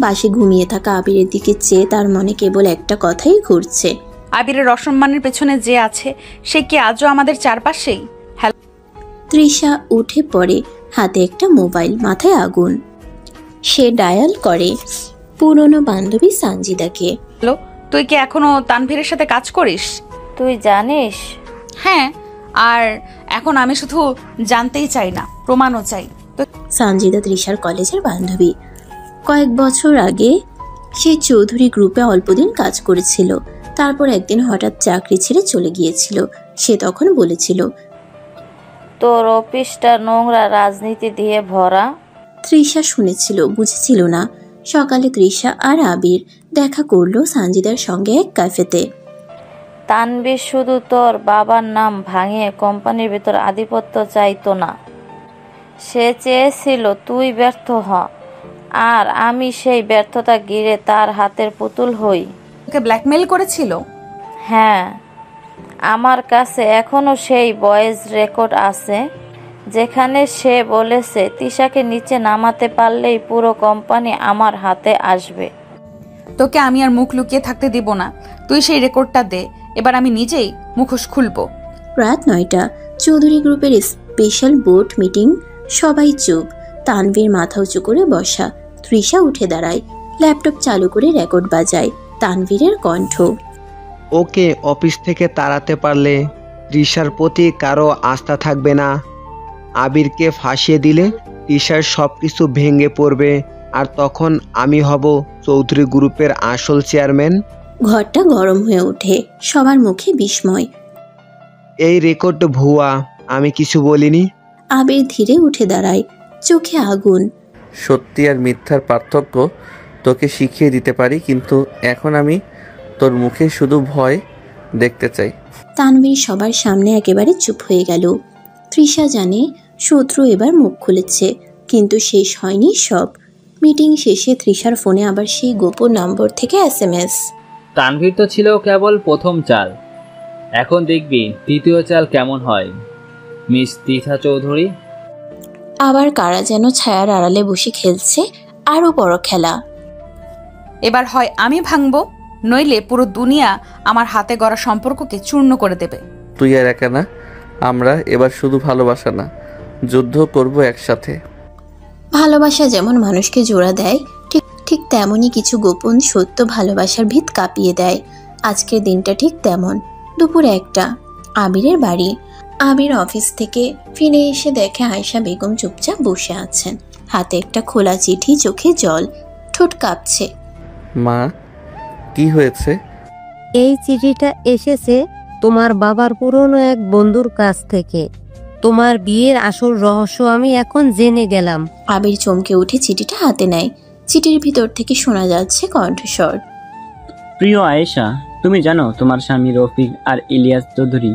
বাসে ঘুমিয়ে থাকা আবিরের দিকে চেয়ে তার মনে কেবল একটা কথাই ঘুরছে, আবিরের অসম্মানের পেছনে যে আছে সে কি আজও আমাদের চারপাশেই? তৃষা উঠে পড়ে, হাতে একটা মোবাইল, মাথায় আগুন। সে ডায়াল করে পুরনো বান্ধবী সানজিদাকে। হ্যালো, তুই কি এখনো তানভীরের সাথে কাজ করিস? তুই জানিস? হ্যাঁ, আর এখন আমি শুধু জানতেই চাই না, প্রমাণও চাই। সানজিদা তৃষার কলেজের বান্ধবী। কয়েক বছর আগে সে চৌধুরী গ্রুপে অল্পদিন কাজ করেছিল, তারপর একদিন হঠাৎ চাকরি ছেড়ে চলে গিয়েছিল। সে তখন বলেছিল, তোর অফিসটা নোংরা রাজনীতি দিয়ে ভরা। তৃষা শুনেছিল, বুঝেছিল না। সকালে তৃষা আর আবির দেখা করলো সানজিদার সঙ্গে এক ক্যাফেতে। তানভীর শুধু তোর বাবার নাম ভাঙিয়ে কোম্পানির ভেতর আধিপত্য চাইতো না, সে চেয়েছিল তুই ব্যর্থ হ, আর আমি সেই ব্যর্থতা ঘিরে তার হাতের পুতুল হই। ওকে ব্ল্যাকমেল করেছিল? হ্যাঁ, আমার কাছে এখনো সেই ভয়েস রেকর্ড আছে যেখানে সে বলেছে তিশাকে নিচে নামাতে পারলেই পুরো কোম্পানি আমার হাতে আসবে। তোকে আমি আর মুখ লুকিয়ে থাকতে দিব না। তুই সেই রেকর্ডটা দে, এবার আমি নিজেই মুখোশ খুলবো। রাত 9টা, চৌধুরী গ্রুপের স্পেশাল বোর্ড মিটিং। সবাই চুপ, তানভীর মাথা উঁচু করে বসা। তৃষা উঠে দাঁড়ায়, ল্যাপটপ চালু করে রেকর্ড বাজায়। তানভীরের কণ্ঠ, ওকে অফিস থেকে তাড়াতে পারলে তৃষার প্রতি কারো আস্থা থাকবে না। আবিরকে ফাঁসিয়ে দিলে তৃষার সব কিছু ভেঙে পড়বে, আর তখন আমি হব চৌধুরী গ্রুপের আসল চেয়ারম্যান। ঘরটা গরম হয়ে ওঠে, সবার মুখে বিস্ময়। এই রেকর্ড ভুয়া, আমি কিছু বলিনি। আবির ধীরে উঠে দাঁড়ায়, চোখে আগুন। সত্যি আর মিথ্যার পার্থক্য তোকে শিখিয়ে দিতে পারি, কিন্তু এখন আমি তোর মুখে শুধু ভয় দেখতে চাই। তানভীর সবার সামনে একেবারে চুপ হয়ে গেল। তৃষা জানে শত্রু এবার মুখ খুলেছে, কিন্তু শেষ হয়নি সব। মিটিং শেষে তৃষার ফোনে আবার সেই গোপন নম্বর থেকে SMS। তানভীর তো ছিল কেবল প্রথম চাল, এখন দেখবি দ্বিতীয় চাল কেমন হয় মিস তৃষা চৌধুরী। আবার কারা যেন ছায়ার আড়ালে বসে খেলছে আরো বড় খেলা। এবার হয় আমি ভাঙবো, নইলে পুরো দুনিয়া আমার হাতে গড়া সম্পর্ককে চূর্ণ করে দেবে। তুই আর একা না, আমরা এবার শুধু ভালোবাসা না, যুদ্ধ করব একসাথে। ভালোবাসা যেমন মানুষকে জোড়া দেয়, ঠিক তেমনই কিছু গোপন সত্য ভালোবাসার ভিত কাঁপিয়ে দেয়। আজকের দিনটা ঠিক তেমন। দুপুর 1টা, আবিরের বাড়ি। আবির অফিস থেকে ফিরে এসে দেখে আয়েশা বেগম চুপচাপ বসে আছেন, হাতে একটা খোলা চিঠি, চোখে জল, ঠোঁট কাঁপছে। মা, কি হয়েছে? এই চিঠিটা এসেছে তোমার বাবার পুরনো এক বন্ধুর কাছ থেকে। তোমার বিয়ের আসল রহস্য আমি এখন জেনে গেলাম। আবির চমকে উঠে চিঠিটা হাতে নেয়। চিঠির ভিতর থেকে শোনা যাচ্ছে কণ্ঠস্বর। প্রিয় আয়েশা, তুমি জানো তোমার স্বামী রফিক আর ইলিয়াস চৌধুরী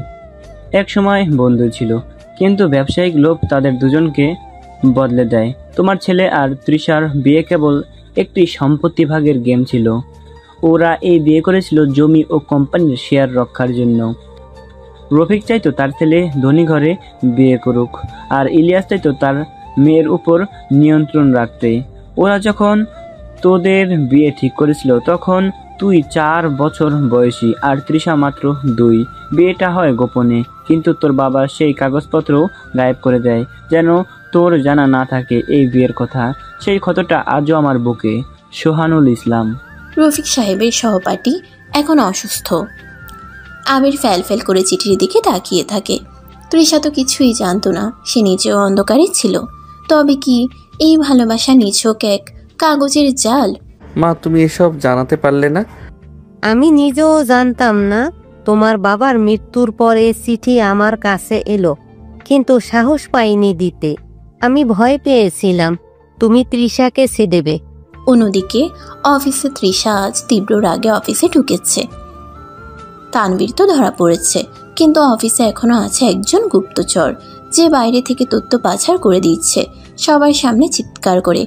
একসময় বন্ধু ছিল, কিন্তু ব্যবসায়িক লোভ তাদের দুজনকে বদলে দেয়। তোমার ছেলে আর তৃষার বিয়ে কেবল একটি সম্পত্তি ভাগের গেম ছিল। ওরা এই বিয়ে করেছিল জমি ও কোম্পানির শেয়ার রক্ষার জন্য। রফিক চাইতো তার ছেলে ধনী ঘরে বিয়ে করুক, আর ইলিয়াস চাইতো তার মেয়ের উপর নিয়ন্ত্রণ রাখতে। ওরা যখন তোদের বিয়ে ঠিক করেছিল তখন তুই 4 বছর বয়সী আর তৃষা মাত্র 2। বিয়েটা হয় গোপনে, কিন্তু তোর বাবা সেই কাগজপত্র গায়েব করে দেয়, যেন তোর জানা না থাকে এই বিয়ের কথা। সেই ক্ষতটা আজও আমার বুকে। সোহানুল ইসলাম। রফিক সাহেবের সহপাঠী এখন অসুস্থ। আবির ফ্যাল করে চিঠির দিকে তাকিয়ে থাকে। তৃষা তো কিছুই জানতো না, সে নিজেও অন্ধকারে ছিল। তবে কি এই ভালোবাসা নিছক এক কাগজের জাল? মা, তুমি এসব জানাতে পারলে না? আমি নিজেও জানতাম না। তোমার বাবার মৃত্যুর পরে চিঠি আমার কাছে এলো, কিন্তু সাহস পাইনি দিতে। আমি ভয় পেয়েছিলাম তুমি তৃষাকে ছেড়ে। অন্যদিকে অফিসে তৃষা আজ তীব্র রাগে অফিসে ঢুকেছে। তানভীর তো ধরা পড়েছে, কিন্তু অফিসে এখনো আছে একজন গুপ্তচর, যে বাইরে থেকে তথ্য পাচার করে দিচ্ছে সবার সামনে চিৎকার করে।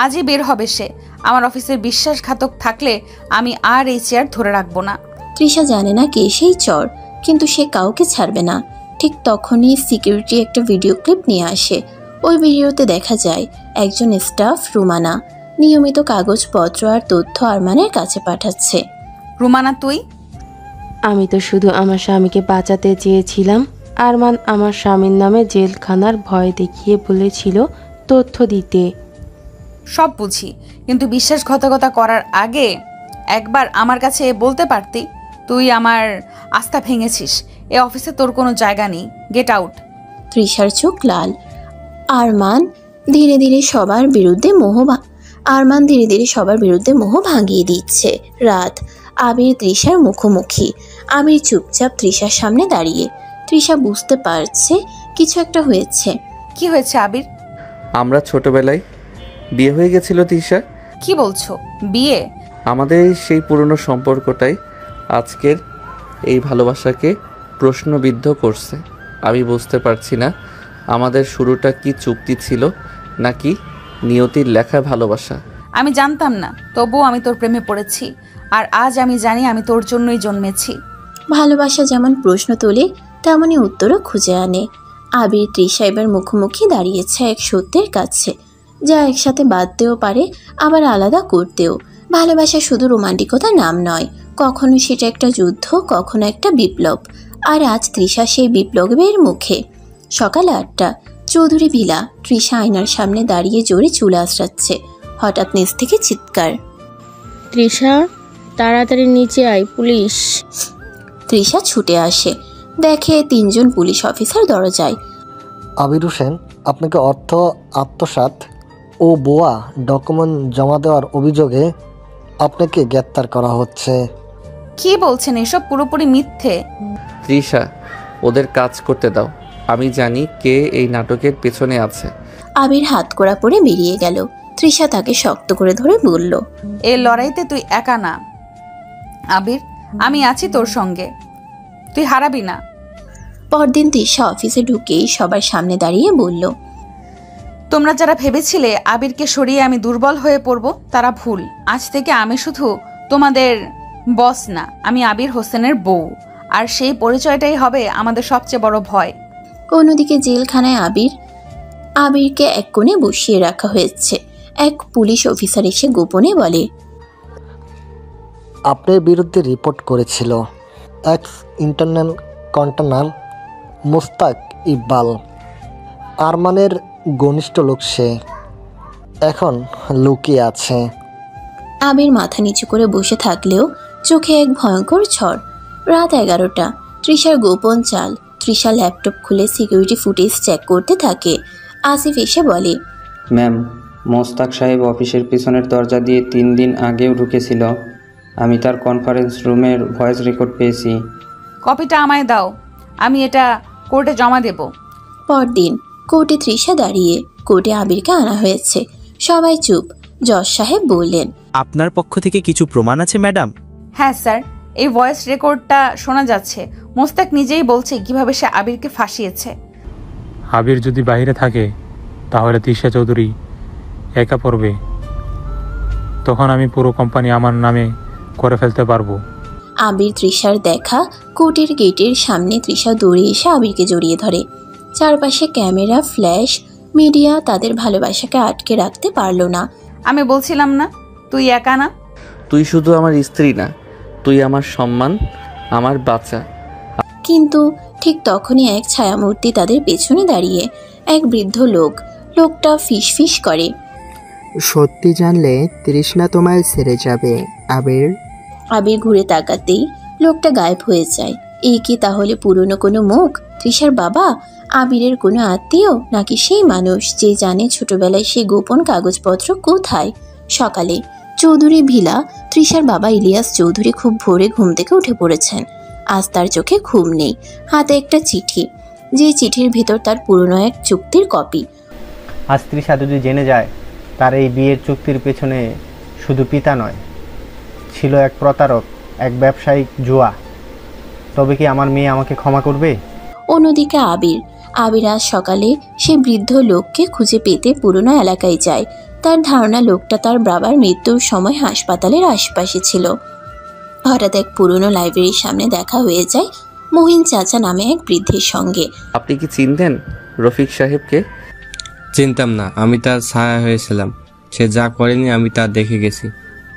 আজই বের হবে সে। আমার অফিসের বিশ্বাসঘাতক থাকলে আমি আর এই চেয়ার ধরে রাখবো না। তৃষা জানে না কে সেই চর, কিন্তু সে কাউকে ছাড়বে না। ঠিক তখনই সিকিউরিটি একটা ভিডিও ক্লিপ নিয়ে আসে। ওই ভিডিওতে দেখা যায় একজন স্টাফ রুমানা নিয়মিত কাগজপত্র আর তথ্য আরমানের কাছে পাঠাচ্ছে। রুমানা তুই? আমি তো শুধু আমার স্বামীকে বাঁচাতে চেয়েছিলাম। আরমান আমার স্বামীর নামে জেলখানার ভয় দেখিয়ে বলেছিল তথ্য দিতে। সব বুঝি, কিন্তু বিশ্বাসঘাতকতা করার আগে একবার আমার কাছে বলতে পারতি। তুই আমার আস্থা ভেঙেছিস। এ অফিসে তোর কোনো জায়গা নেই। Get out. তৃষার চোখ লাল। আরমান ধীরে ধীরে সবার বিরুদ্ধে মোহ ভাঙিয়ে দিচ্ছে। রাত। আবির তৃষার মুখোমুখি। আবির চুপচাপ তৃষার সামনে দাঁড়িয়ে। তৃষা বুঝতে পারছে কিছু একটা হয়েছে। কি হয়েছে আবির? আমরা ছোটবেলায় বিয়ে হয়ে গেছিল তৃষা। কি বলছো? বিয়ে? আমাদের সেই পুরনো সম্পর্কটাই আজকের এই ভালোবাসাকে প্রশ্নবিদ্ধ করছে। আমি বুঝতে পারছি না আমাদের শুরুটা কি চুক্তি ছিল নাকি নিয়তির লেখা ভালোবাসা। আমি জানতাম না, তবুও আমি তোর প্রেমে পড়েছি। আর আজ আমি জানি আমি তোর জন্যই জন্মেছি। ভালোবাসা যেমন প্রশ্ন তোলে, তেমনই উত্তরও খুঁজে আনে। আবির তৃষা এবার মুখোমুখি দাঁড়িয়েছে এক সত্যের কাছে, যা একসাথে বাঁধতেও পারে আবার আলাদা করতেও। ভালোবাসা শুধু রোমান্টিকতার নাম নয়, কখনো সেটা একটা যুদ্ধ, কখনো একটা বিপ্লব। আর আজ তৃষা সেই বিপ্লবের মুখে। সকাল 8টা, চৌধুরী ভিলা। তৃষা আয়নার সামনে দাঁড়িয়ে জোরে চুল আঁচড়াচ্ছে। হঠাৎ নিচ থেকে চিৎকার। তৃষা, তাড়াতাড়ি নিচে আয়, পুলিশ। তৃষা ছুটে আসে, দেখে 3 জন পুলিশ অফিসার দরজায়। আবির হোসেন, আপনাকে অর্থ আত্মসাৎ ও ভুয়া ডকুমেন্ট জমা দেওয়ার অভিযোগে আপনাকে গ্রেপ্তার করা হচ্ছে। কি বলছেন এসব? পুরোপুরি মিথ্যে। তৃষা, ওদের কাজ করতে দাও। আমি জানি কে এই নাটকের পেছনে আছে। আবির হাত কড়া পরে বেরিয়ে গেল। তৃষা তাকে শক্ত করে ধরে বলল, এই লড়াইতে তুই একা না আবির, আমি আছি তোর সঙ্গে। তুই হারাবি না। পরদিন তৃষা অফিসে ঢুকেই সবার সামনে দাঁড়িয়ে বলল, তোমরা যারা ভেবেছিলে আবিরকে সরিয়ে আমি দুর্বল হয়ে পড়ব, তারা ভুল। আজ থেকে আমি শুধু তোমাদের বস না, আমি আবির হোসেনের বউ। আর সেই পরিচয়টাই হবে আমাদের সবচেয়ে বড় ভয়। অন্যদিকে জেলখানায় আবিরকে এক কোণে বসিয়ে রাখা হয়েছে। এক পুলিশ অফিসার এসে গোপনে বলে, আপনার বিরুদ্ধে রিপোর্ট করেছিল ex internal container Mushtaq Iqbal. আরমানের ঘনিষ্ঠ লোক সে, এখন লুকিয়ে আছে। আবির মাথা নিচু করে বসে থাকলেও চোখে এক ভয়ঙ্কর ঝড়। রাত 11টা। তৃষার গোপন চাল। তৃষা ল্যাপটপ খুলে সিকিউরিটি ফুটেজ চেক করতে থাকে। আসিফ এসে বলে, ম্যাম, মোস্তাক সাহেব অফিসের পিছনের দরজা দিয়ে 3 দিন আগেও ঢুকেছিল আমি তার কনফারেন্স রুমের ভয়েস রেকর্ড পেয়েছি। কপিটা আমায় দাও, আমি এটা কোর্টে জমা দেব। পরদিন কোর্টে তৃষা দাঁড়িয়ে, কোর্টে আবিরকে আনা হয়েছে। সবাই চুপ। জজ সাহেব বললেন, আপনার পক্ষ থেকে কিছু প্রমাণ আছে ম্যাডাম? হ্যাঁ স্যার, এই ভয়েস রেকর্ডটা শোনা যাচ্ছে। মোস্তাক নিজেই বলছে কিভাবে সে আবিরকে ফাঁসিয়েছে। আবির যদি বাইরে থাকে তাহলে তৃষা চৌধুরী একা পড়বে, তখন আমি পুরো কোম্পানি আমার নামে করে ফেলতে পারবো। আবির তৃষার দেখা কোর্টের গেটের সামনে তৃষা দৌড়ে এসে আবিরকে জড়িয়ে ধরে। চারপাশে ক্যামেরা, ফ্ল্যাশ, মিডিয়া তাদের ভালোবাসাকে আটকে রাখতে পারল না। আমি বলছিলাম না তুই একা না? তুই শুধু আমার স্ত্রী না, তুই আমার সম্মান, আমার বাচ্চা। কিন্তু ঠিক তখনই এক ছায়ামূর্তি তাদের পেছনে দাঁড়িয়ে। এক বৃদ্ধ লোক। লোকটা ফিসফিস করে, সত্যি জানলে তৃষ্ণা তোমায় ছেড়ে যাবে আবির। আবির ঘুরে তাকাতেই লোকটা গায়েব হয়ে যায়। এই কি তাহলে পুরনো কোনো মুখ? তৃষার বাবা, আবিরের কোনো আত্মীয়, নাকি সেই মানুষ যে জানে ছোটবেলায় সে গোপন কাগজপত্র কোথায়? সকালে চৌধুরী ভিলা। তৃষার বাবা ইলিয়াস চৌধুরী খুব ভোরে ঘুম থেকে উঠে পড়েছেন। আজ তার চোখে ঘুম নেই। হাতে একটা চিঠি, যে চিঠির ভিতর তার পুরনো এক চুক্তির কপি। আজ তৃষা যদি জেনে যায় তার এই বিয়ের চুক্তির পেছনে শুধু পিতা নয়, ছিল এক প্রতারক, এক ব্যবসায়িক জুয়া, তবে কি আমার মেয়ে আমাকে ক্ষমা করবে? অন্যদিকে আবির আজ সকালে সে বৃদ্ধ লোককে খুঁজে পেতে পুরনো এলাকায় যায়। তার ধারণা লোকটা তার বাবার মৃত্যুর সময় হাসপাতালের আশেপাশে ছিল। হঠাৎ এক পুরনো লাইব্রেরির সামনে দেখা হয়ে যায় মহিন চাচা নামে এক বৃদ্ধের সঙ্গে। আপনি কি চিনতেন রফিক সাহেবকে? চিনতাম না, আমি তার ছায়া হয়েছিলাম। সে যা করেনি আমি তা দেখে গেছি।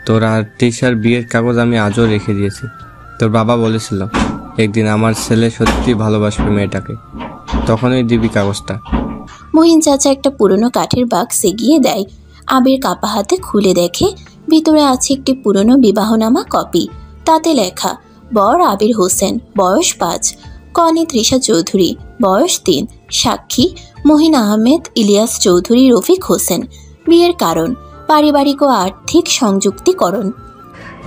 তোর আর তৃষার বিয়ের কাগজ আমি আজও রেখে দিয়েছি। তোর বাবা বলেছিল একদিন আমার ছেলে সত্যি ভালোবাসবে মেয়েটাকে, তখনই দিবি কাগজটা। মহিন চাচা একটা পুরনো কাঠের বাক্স এগিয়ে দেয়। আবির কাপা হাতে খুলে দেখে ভিতরে আছে একটি পুরনো বিবাহনামা কপি। তাতে লেখা, বর আবির হোসেন, বয়স 5, কনে তৃষা চৌধুরী, বয়স 3, সাক্ষী মহিন আহমেদ, ইলিয়াস চৌধুরী, রফিক হোসেন। বিয়ের কারণ পারিবারিক ও আর্থিক সংযুক্তিকরণ।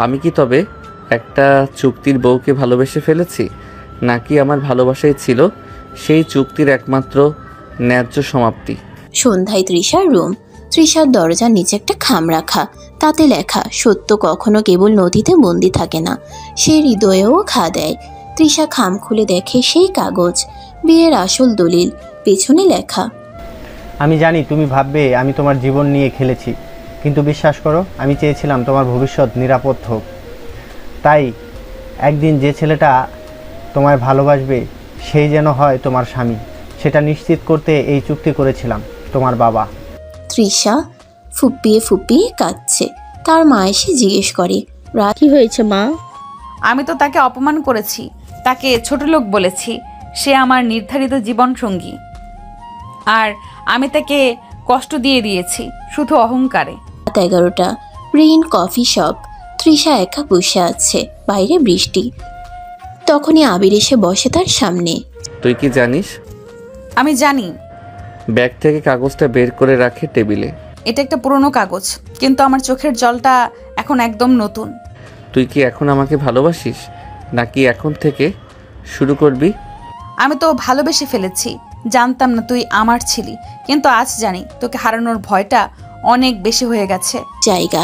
আমি কি তবে একটা চুক্তির বউকে ভালোবেসে ফেলেছি, নাকি আমার ভালোবাসাই ছিল সেই চুক্তির একমাত্র ন্যায্য সমাপ্তি? সন্ধ্যায় তৃষার রুম। তৃষার দরজার নিচে একটা খাম রাখা, তাতে লেখা, সত্য কখনো কেবল নদীতে বন্দি থাকে না, সে হৃদয়েও ঘা দেয়। তৃষা খাম খুলে দেখে সেই কাগজ, বিয়ের আসল দলিল। পেছনে লেখা, আমি জানি তুমি ভাববে আমি তোমার জীবন নিয়ে খেলেছি, কিন্তু বিশ্বাস করো আমি চেয়েছিলাম তোমার ভবিষ্যৎ নিরাপদ হোক। তাই একদিন যে ছেলেটা তোমায় ভালোবাসবে সেই যেন হয় তোমার স্বামী, সেটা নিশ্চিত করতে এই চুক্তি করেছিলাম তোমার বাবা। তৃষা ফুপিয়ে ফুপিয়ে কাঁদছে। তার মা এসে জিজ্ঞেস করে, কি হয়েছে মা? আমি তো তাকে অপমান করেছি, তাকে ছোট লোক বলেছি। সে আমার নির্ধারিত জীবন সঙ্গী, আর আমি তাকে কষ্ট দিয়েছি শুধু অহংকারে। 11টা, রেইন কফি শপ। তৃষা একা বসে আছে, বাইরে বৃষ্টি। তখনই আবির এসে বসে তার সামনে। তুই কি জানিস? আমি জানি। ব্যাগ থেকে কাগজটা বের করে রাখে টেবিলে। এটা একটা পুরনো কাগজ, কিন্তু আমার চোখের জলটা এখন একদম নতুন। তুই কি এখন আমাকে ভালোবাসিস, নাকি এখন থেকে শুরু করবি? আমি তো ভালোবেসে ফেলেছি। জানতাম না তুই আমার ছিলি, কিন্তু আজ জানি তোকে হারানোর ভয়টা অনেক বেশি হয়ে গেছে। জায়গা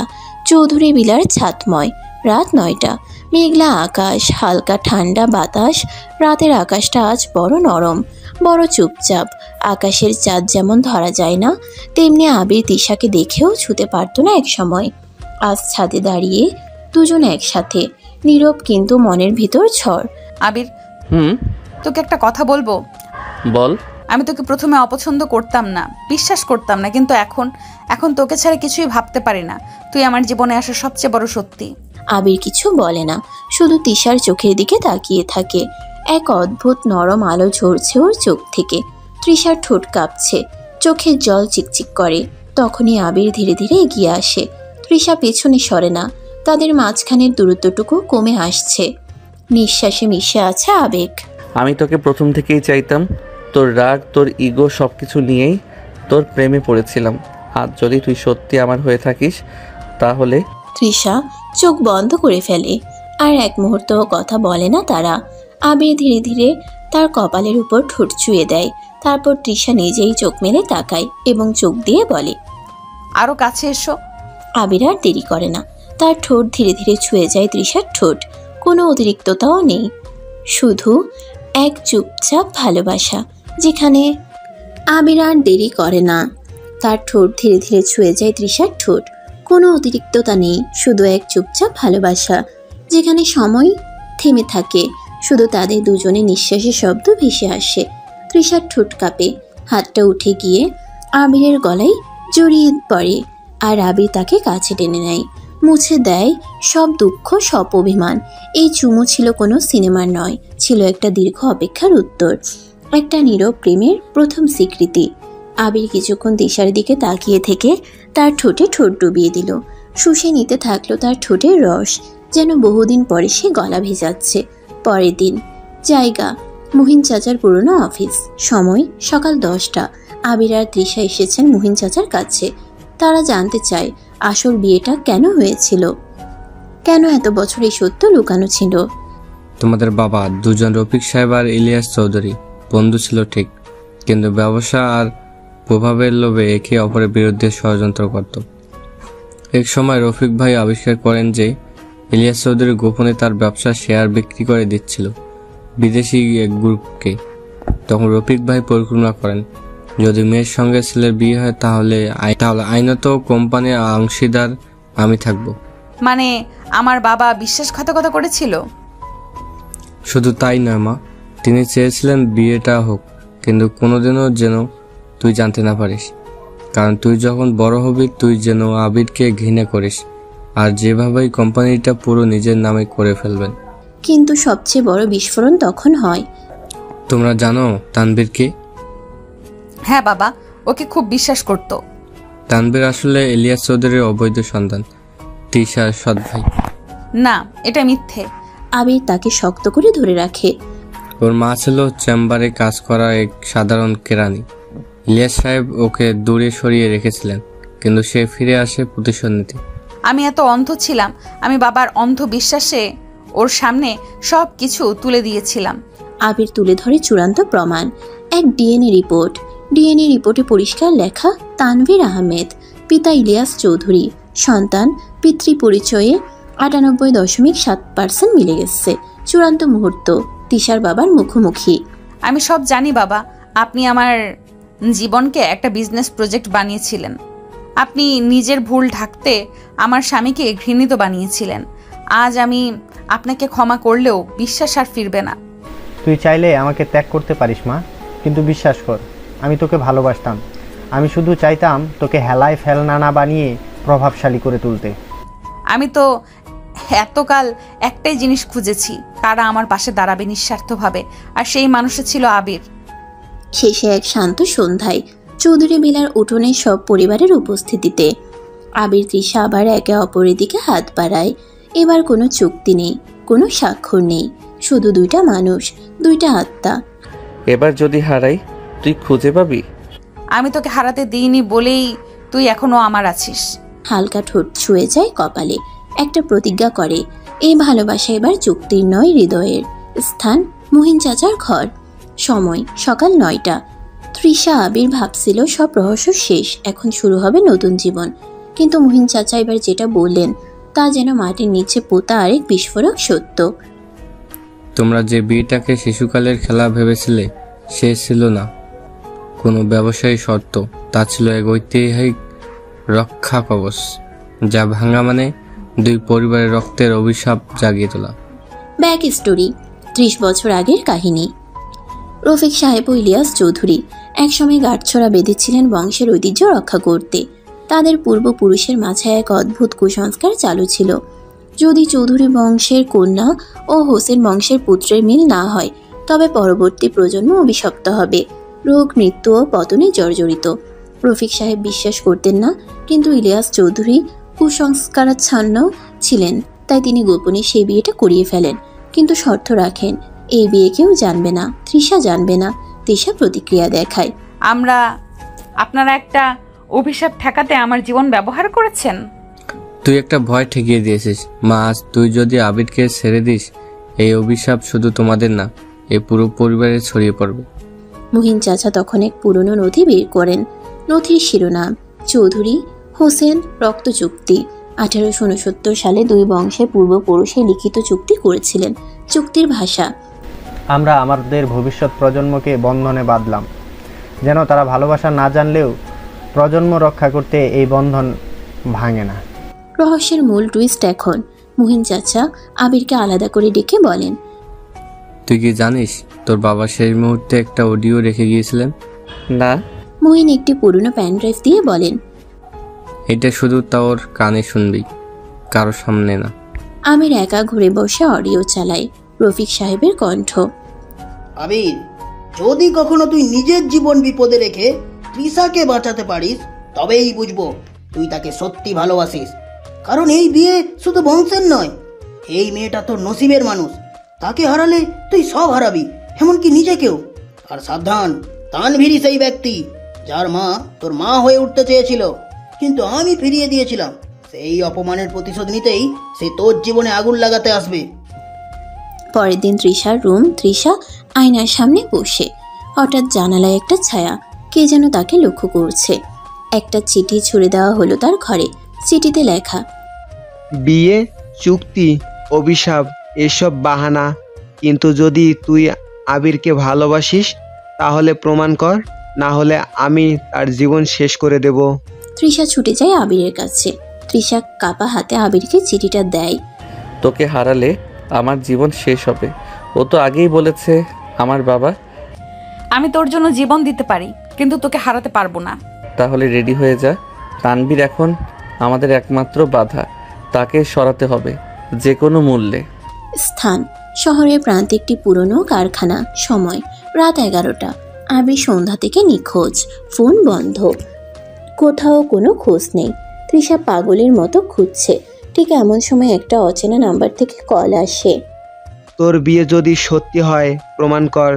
চৌধুরী বিলার ছাতময়। রাত 9টা, মেঘলা আকাশ, হালকা ঠান্ডা বাতাস। রাতের আকাশটা আজ বড় নরম, বড় চুপচাপ। আকাশের চাঁদ যেমন ধরা যায় না, তেমনি আবির তৃষাকে দেখেও ছুতে পারত না এক সময়। আজ ছাদে দাঁড়িয়ে দুজন একসাথে, নীরব কিন্তু মনের ভিতর ঝড়। আবির, তোকে একটা কথা বলবো? বল। আমি তোকে প্রথমে অপছন্দ করতাম না, বিশ্বাস করতাম না, কিন্তু এখন তোকে ছাড়া কিছুই ভাবতে পারি না। তুই আমার জীবনে আসা সবচেয়ে বড় সত্যি। আবির কিছু বলে না, শুধু তৃষার চোখের দিকে তাকিয়ে থাকে। এক অদ্ভুত নরম আলো ঝরছে ওর চোখ থেকে। তৃষার ঠোঁট কাঁপছে, চোখের জল চিকচিক করে। তখনই আবির ধীরে ধীরে এগিয়ে আসে। তৃষা পেছনে সরে না, তাদের মাঝখানের দূরত্বটুকু কমে আসছে। নিঃশ্বাসে মিশে আছে আবেগ। আমি তোকে প্রথম থেকেই চাইতাম। তোর রাগ, তোর ইগো সবকিছু নিয়েই তোর প্রেমে পড়েছিলাম। আজ যদি তুই সত্যি আমার হয়ে থাকিস তাহলে। তৃষা চোখ বন্ধ করে ফেলে। আর এক মুহূর্ত কথা বলে না তারা। আবির ধীরে ধীরে তার কপালের উপর ঠোঁট ছুঁয়ে দেয়। তারপর তৃষা নিজেই চোখ মেলে তাকায় এবং চোখ দিয়ে বলে, আরো কাছে এসো। আবির আর দেরি করে না, তার ঠোঁট ধীরে ধীরে ছুঁয়ে যায় তৃষার ঠোঁট। কোনো অতিরিক্ততাও নেই, শুধু এক চুপচাপ ভালোবাসা, যেখানে আবির আর দেরি করে না, তার ঠোঁট ধীরে ধীরে ছুঁয়ে যায় তৃষার ঠোঁট। কোনো অতিরিক্ততা নেই, শুধু এক চুপচাপ ভালোবাসা, যেখানে সময় থেমে থাকে, শুধু তাদের দুজনের নিঃশ্বাসের শব্দ ভেসে আসে। তৃষার ঠোঁট কাঁপে, হাতটা উঠে গিয়ে আবিরের গলায় জড়িয়ে পড়ে আর আবির তাকে কাছে টেনে নেয়, মুছে দেয় সব দুঃখ, সব অভিমান। এই চুমু ছিল কোনো সিনেমার নয়, ছিল একটা দীর্ঘ অপেক্ষার উত্তর, একটা নীরব প্রেমের প্রথম স্বীকৃতি। আবির কিছুক্ষণ তৃষার দিকে তাকিয়ে থেকে তার ঠোঁটে ঠোঁট ডুবিয়ে দিল, শুষে নিতে থাকলো তার ঠোঁটের রস, যেন বহুদিন পরে সে গলা ভেজাচ্ছে। পরের দিন, জায়গা মুহিন চাচার পুরনো অফিস, সময় সকাল 10টা। আবির আর তৃষা এসেছেন মুহিন চাচার কাছে। তারা জানতে চায় আসল বিয়েটা কেন হয়েছিল, কেন এত বছর এই সত্য লুকানো ছিল। তোমাদের বাবা দুজন রফিক সাহেব আর ইলিয়াস চৌধুরী বন্ধু ছিল ঠিক, কিন্তু ব্যবসা আর প্রভাবের লোভে একে অপরের বিরুদ্ধে ষড়যন্ত্র করত। এক সময় রফিক ভাই আবিষ্কার করেন যে ইলিয়াস চৌধুরী গোপনে তার ব্যবসার শেয়ার বিক্রি করে দিচ্ছিল বিদেশি এক গ্রুপকে। তখন রফিক ভাই পরিকল্পনা করেন, যদি মেয়ের সঙ্গে ছেলের বিয়ে হয় তাহলে আইনত কোম্পানির অংশীদার আমি থাকব। মানে আমার বাবা বিশ্বাসঘাতকতা করেছিল? শুধু তাই নয় মা, তিনি চেয়েছিলেন বিয়েটা হোক, কিন্তু কোনোদিনও যেন তুই জানতে না পারিস, কারণ তুই যখন বড় হবি তুই যেন আবিরকে ঘৃণা করিস আর যেভাবেই কোম্পানিটা পুরো নিজের নামে করে ফেলবেন। কিন্তু সবচেয়ে বড় বিস্ফোরণ তখন হয়। তোমরা জানো তানভীর কে? হ্যাঁ বাবা, ওকে খুব বিশ্বাস করত। তানভীর আসলে ইলিয়াস চৌধুরীর অবৈধ সন্তান, তৃষার সৎ ভাই। না, এটা মিথ্যে। আবির তাকে শক্ত করে ধরে রাখে। ওর মা ছিল চেম্বারে কাজ করা এক সাধারণ কেরানি। ইলিয়াস সাহেব ওকে দূরে সরিয়ে রেখেছিলেন, কিন্তু সে ফিরে আসে প্রতিশোধ নিতে। আমি এত অন্ধ ছিলাম, আমি বাবার অন্ধ বিশ্বাসে ওর সামনে সব কিছু তুলে দিয়েছিলাম। আবির তুলে ধরে চূড়ান্ত প্রমাণ, এক ডিএনএ রিপোর্ট। ডিএনএ রিপোর্টে পরিষ্কার লেখা তানভীর আহমেদ, পিতা ইলিয়াস চৌধুরী, সন্তান পিতৃ পরিচয়ে 98.7% মিলে গেছে। চূড়ান্ত মুহূর্ত, তৃষার বাবার মুখোমুখি। আমি সব জানি বাবা, আপনি আমার জীবনকে একটা বিজনেস প্রজেক্ট বানিয়েছিলেন। আপনি নিজের ভুল ঢাকতে আমার স্বামীকে ঘৃণিত বানিয়েছিলেন। আজ আমি আপনাকে ক্ষমা করলেও বিশ্বাস আর ফিরবে না। তুই চাইলে আমাকে ত্যাগ করতে পারিস মা, কিন্তু বিশ্বাস কর আমি তোকে ভালোবাসতাম। আমি শুধু চাইতাম তোকে হেলায় ফেলনা না বানিয়ে প্রভাবশালী করে তুলতে। আমি তো এতকাল একটাই জিনিস খুঁজেছি, কারা আমার পাশে দাঁড়াবে নিঃস্বার্থভাবে, আর সেই মানুষটা ছিল আবির। শেষে এক শান্ত সন্ধ্যায় চৌধুরী বিলার উঠোনে সব পরিবারের উপস্থিতিতে আবির তৃষা আবার একে অপরের দিকে হাত বাড়ায়। এবার কোনো চুক্তি নেই, কোনো স্বাক্ষর নেই, শুধু দুইটা মানুষ, দুইটা আত্মা। এবার যদি হারাই তুই খুঁজে পাবি? আমি তোকে হারাতে দিইনি বলেই তুই এখনো আমার আছিস। হালকা ঠোঁট ছুঁয়ে যায় কপালে, একটা প্রতিজ্ঞা করে, এই ভালোবাসা এবার চুক্তির নয়, হৃদয়ের। স্থান মুহিন চাচার ঘর, সময় সকাল 9টা। তৃষা আবির ভাবছিল সব রহস্য শেষ, এখন শুরু হবে নতুন জীবন। কিন্তু মুহিন চাচা এবার যেটা বললেন তা যেন মাটির নিচে পোতা আরেক বিস্ফোরক সত্য। তোমরা যে বিয়েটাকে শিশুকালের খেলা ভেবেছিলে সে ছিল না কোনো ব্যবসায়ী শর্ত, তা ছিল এক ঐতিহাসিক রক্ষা কবচ, যা ভাঙা মানে দুই পরিবারের রক্তের অভিশাপ জাগিয়ে তোলা। ব্যাক স্টোরি, 30 বছর আগের কাহিনী। রফিক সাহেব ও ইলিয়াস চৌধুরী একসময় গাঁটছড়া বেঁধেছিলেন বংশের ঐতিহ্য রক্ষা করতে। তাদের পূর্বপুরুষের মাঝে এক অদ্ভুত কুসংস্কার চালু ছিল, যদি চৌধুরী বংশের কন্যা ও হোসেন বংশের পুত্রের মিল না হয় তবে পরবর্তী প্রজন্ম অভিশপ্ত হবে, রোগ, মৃত্যু ও পতনে জর্জরিত। রফিক সাহেব বিশ্বাস করতেন না, কিন্তু ইলিয়াস চৌধুরী কুসংস্কারাচ্ছন্ন ছিলেন, তাই তিনি গোপনে সেই বিয়েটা করিয়ে ফেলেন, কিন্তু শর্ত রাখেন, এই বিয়ে কেউ জানবে না, তৃষা জানবে না। তৃষা প্রতিক্রিয়া দেখায়, আপনারা একটা অভিশাপ ঠেকাতে আমার জীবন ব্যবহার করেছেন। তুই একটা ভয় ঠেকিয়ে দিয়েছিস মা। আজ তুই যদি আবিরকে ছেড়ে দিস, এই অভিশাপ শুধু তোমাদের না, এই পুরো পরিবারে ছড়িয়ে পড়বে। মুহিন চাচা তখন এক পুরনো নথি বের করেন। নথির শিরোনাম চৌধুরী হোসেন রক্ত চুক্তি। 1869 সালে দুই বংশের পূর্বপুরুষে লিখিত চুক্তি করেছিলেন। চুক্তির ভাষা: আমরা আমাদের ভবিষ্যৎ প্রজন্মকে বন্ধনে বাঁধলাম, যেন তারা ভালোবাসা না জানলেও প্রজন্ম রক্ষা করতে এই বন্ধন ভাঙে না। রহস্যের মূল টুইস্ট এখন। মুহিন চাচা আবিরকে আলাদা করে ডেকে বলেন, তুই কি জানিস তোর বাবা সেই মুহূর্তে একটা অডিও রেখে গিয়েছিলেন? না। মুহিন একটি পুরনো প্যান ড্রাইভ দিয়ে বলেন, এটা শুধু তোর কানে শুনবি, কারো সামনে না। আমির একা ঘুরে বসে অডিও চালায়। রফিক সাহেবের কণ্ঠ: আবির, যদি কখনো তুই নিজের জীবন বিপদে রেখে তৃষাকে বাঁচাতে পারিস, তবেই বুঝবো তুই তাকে সত্যি ভালোবাসিস। কারণ এই বিয়ে শুধু বংশের নয়, এই মেয়েটা তোর নসিবের মানুষ। তাকে হারালে তুই সব হারাবি, এমনকি নিজেকেও। আর সাবধান, তানভীরই সেই ব্যক্তি যার মা তোর মা হয়ে উঠতে চেয়েছিল, কিন্তু আমি ফিরিয়ে দিয়েছিলাম। সেই অপমানের প্রতিশোধ নিতেই সে তোর জীবনে আগুন লাগাতে আসবে। পরের দিন তৃষার রুম। তৃষা আয়নার সামনে বসে। হঠাৎ জানালায় একটা ছায়া, কে যেন তাকে লক্ষ্য করছে। একটা চিঠি ছুঁড়ে দেওয়া হলো তার ঘরে। চিঠিতে লেখা: বিয়ে, চুক্তি, অভিশাপ এসব বাহানা, কিন্তু যদি তুই আবিরকে ভালোবাসিস তাহলে প্রমাণ কর, না হলে আমি তার জীবন শেষ করে দেব। তৃষা ছুটে যায় আবিরের কাছে। তৃষা কাপা হাতে আবিরকে চিঠিটা দেয়। তোকে হারালে আমার জীবন শেষ হবে। ও তো আগেই বলেছে আমার বাবা। আমি তোর জন্য জীবন দিতে পারি, কিন্তু তোকে হারাতে পারবো না। তাহলে রেডি হয়ে যা। তানভীর এখন আমাদের একমাত্র বাধা, তাকে সরাতে হবে যে কোনো মূল্যে। স্থান: শহরের প্রান্তে একটি পুরনো কারখানা। সময়: রাত 11টা। আবির সন্ধ্যা থেকে নিখোঁজ। ফোন বন্ধ, কোথাও কোনো খোঁজ নেই। তৃষা পাগলের মতো খুঁজছে। ঠিক এমন সময় একটা অচেনা নাম্বার থেকে কল আসে। তোর বিয়ে যদি সত্যি হয় প্রমাণ কর,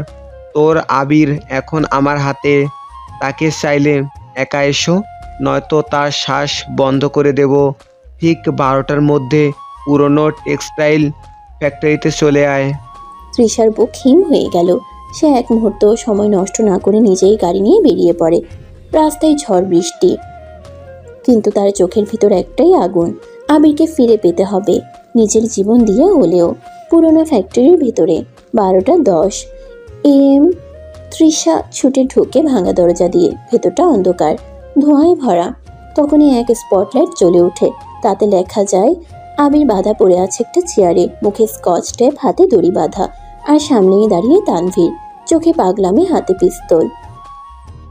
তোর আবির এখন আমার হাতে। তাকে চাইলে একা এসো, নয়তো তার শ্বাস বন্ধ করে দেব। ঠিক 12টার মধ্যে পুরনো টেক্সটাইল ফ্যাক্টরিতে চলে আয়। তৃষার বুক হিম হয়ে গেল। সে এক মুহূর্ত সময় নষ্ট না করে নিজেই গাড়ি নিয়ে বেরিয়ে পড়ে। রাস্তায় ঝড় বৃষ্টি, কিন্তু তার চোখের ভিতর একটাই আগুন। আবিরকে ফিরে পেতে হবে, নিজের জীবন দিয়ে হলেও। পুরনো ফ্যাক্টরির ভিতরে 12:10 AM। তৃষা ছুটে ঢুকে ভাঙা দরজা দিয়ে। ভেতরটা অন্ধকার, ধোঁয়ায় ভরা। তখনই এক স্পটলাইট জ্বলে ওঠে। তাতে লেখা যায়, আবির বাঁধা পড়ে আছে একটা চেয়ারে, মুখে স্কচ টেপ, হাতে দড়ি বাঁধা, আর সামনেই দাঁড়িয়ে তানভীর, চোখে পাগলামি, হাতে পিস্তল।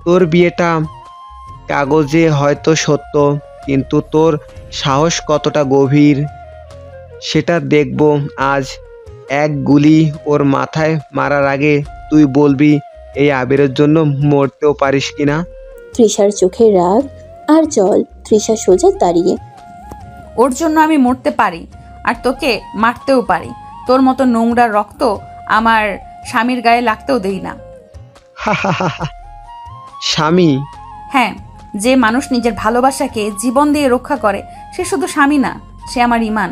তোর বিয়েটা কাগজে হয়তো সত্য, কিন্তু তোর সাহস কতটা গভীর সেটা দেখব আজ। এক গুলি ওর মাথায় মারার আগে তুই বলবি এই আবিরের জন্য মরতেও পারিস কিনা। তৃষার চোখে রাগ আর জল। তৃষা সোজা দাঁড়িয়ে। ওর জন্য আমি মরতে পারি, আর তোকে মারতেও পারি। তোর মতো নোংরা রক্ত আমার স্বামীর গায়ে লাগতেও দেই না। স্বামী? হ্যাঁ, যে মানুষ নিজের ভালোবাসাকে জীবন দিয়ে রক্ষা করে, সে শুধু স্বামী না, সে আমার ঈমান।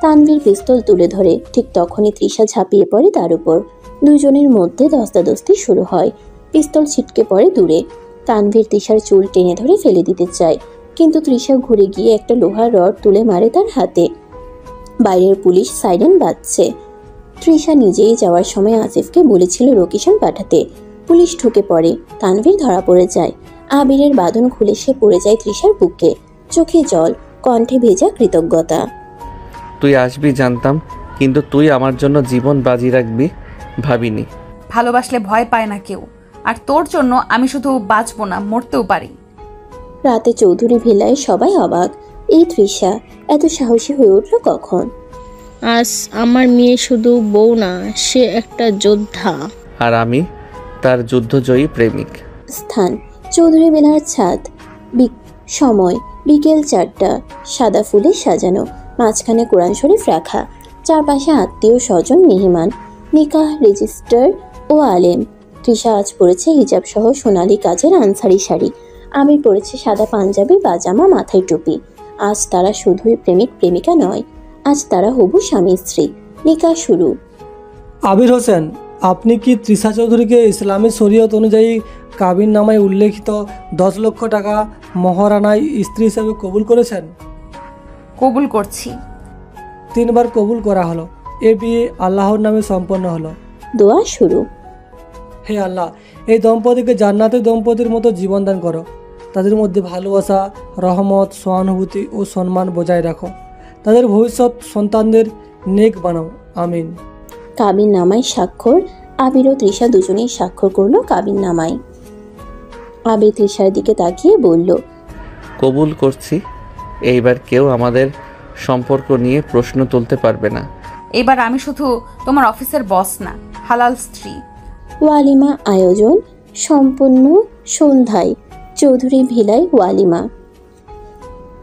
তানভীর পিস্তল তুলে ধরে। ঠিক তখনই তৃষা ঝাঁপিয়ে পড়ে তার উপর। দুজনের মধ্যে ধস্তাধস্তি শুরু হয়। পিস্তল ছিটকে পড়ে দূরে। তানভীর তৃষার চুল টেনে ধরে ফেলে দিতে চায়, কিন্তু তৃষা ঘুরে গিয়ে একটা লোহার রড তুলে মারে তার হাতে। বাইরের পুলিশ সাইরেন বাজছে। তৃষা নিজেই যাওয়ার সময় আসিফকে বলেছিল লোকেশন পাঠাতে। পুলিশ ঢুকে পড়ে। তানভীর ধরা পড়ে যায়। আবিরের বাঁধন খুলে সে পড়ে যায় তৃষার বুকে। চোখে জল, কণ্ঠে ভেজা কৃতজ্ঞতা। তুই আসবি জানতাম, কিন্তু তুই আমার জন্য জীবন বাজি রাখবি ভাবিনি। ভালোবাসলে ভয় পায় না কেউ, আর তোর জন্য আমি শুধু বাঁচবো না, মরতেও পারি। রাতে চৌধুরী ভিলায় সবাই অবাক। এই তৃষা এত সাহসী হয়ে উঠল কখন? আজ আমার মেয়ে শুধু বউ না, সে একটা যোদ্ধা। আর আমি তার যুদ্ধজয়ী প্রেমিক। স্থান: চৌধুরী ভিলার ছাদ। সময়: বিকেল 4টা। সাদা ফুলে সাজানো, মাঝখানে কোরআন শরীফ রাখা, চারপাশে আত্মীয় স্বজন, মেহমান, নিকাহ রেজিস্টার ও আলেম। তৃষা আজ পরেছে হিজাব সহ সোনালী কাজের আনসারি শাড়ি। আমির পরেছে সাদা পাঞ্জাবি, পাজামা, মাথায় টুপি। আজ তারা শুধুই প্রেমিক প্রেমিকা নয়, আজ তারা হবু স্বামী স্ত্রী। নিকাহ শুরু। আবির হোসেন, আপনি কি তৃষা চৌধুরীকে ইসলামী শরীয়ত অনুযায়ী কাবিন নামায় উল্লেখিত 10 লক্ষ টাকা মহারানায় স্ত্রী হিসেবে কবুল করেছেন? কবুল করছি। 3 বার কবুল করা হলো। এ বিয়ে আল্লাহর নামে সম্পন্ন হলো। দোয়া শুরু। হে আল্লাহ, এই দম্পতিকে জান্নাতের দম্পতির মতো জীবন দান করো। তাদের মধ্যে ভালোবাসা, রহমত, সহানুভূতি ও সম্মান বজায় রাখো। তাদের ভবিষ্যৎ সন্তানদের নেক বানাও, আমিন। কাবিন নামায় স্বাক্ষর। আবির ও তৃষা দুজনেই স্বাক্ষর করলো কাবিন নামায়। আবির তৃষার দিকে তাকিয়ে বলল, কবুল করছি। এইবার কেউ আমাদের সম্পর্ক নিয়ে প্রশ্ন তুলতে পারবে না। এবার আমি শুধু তোমার অফিসের বস না, হালাল স্ত্রী। ওয়ালিমা আয়োজন সম্পূর্ণ সন্ধ্যায় চৌধুরী ভিলায় ওয়ালিমা।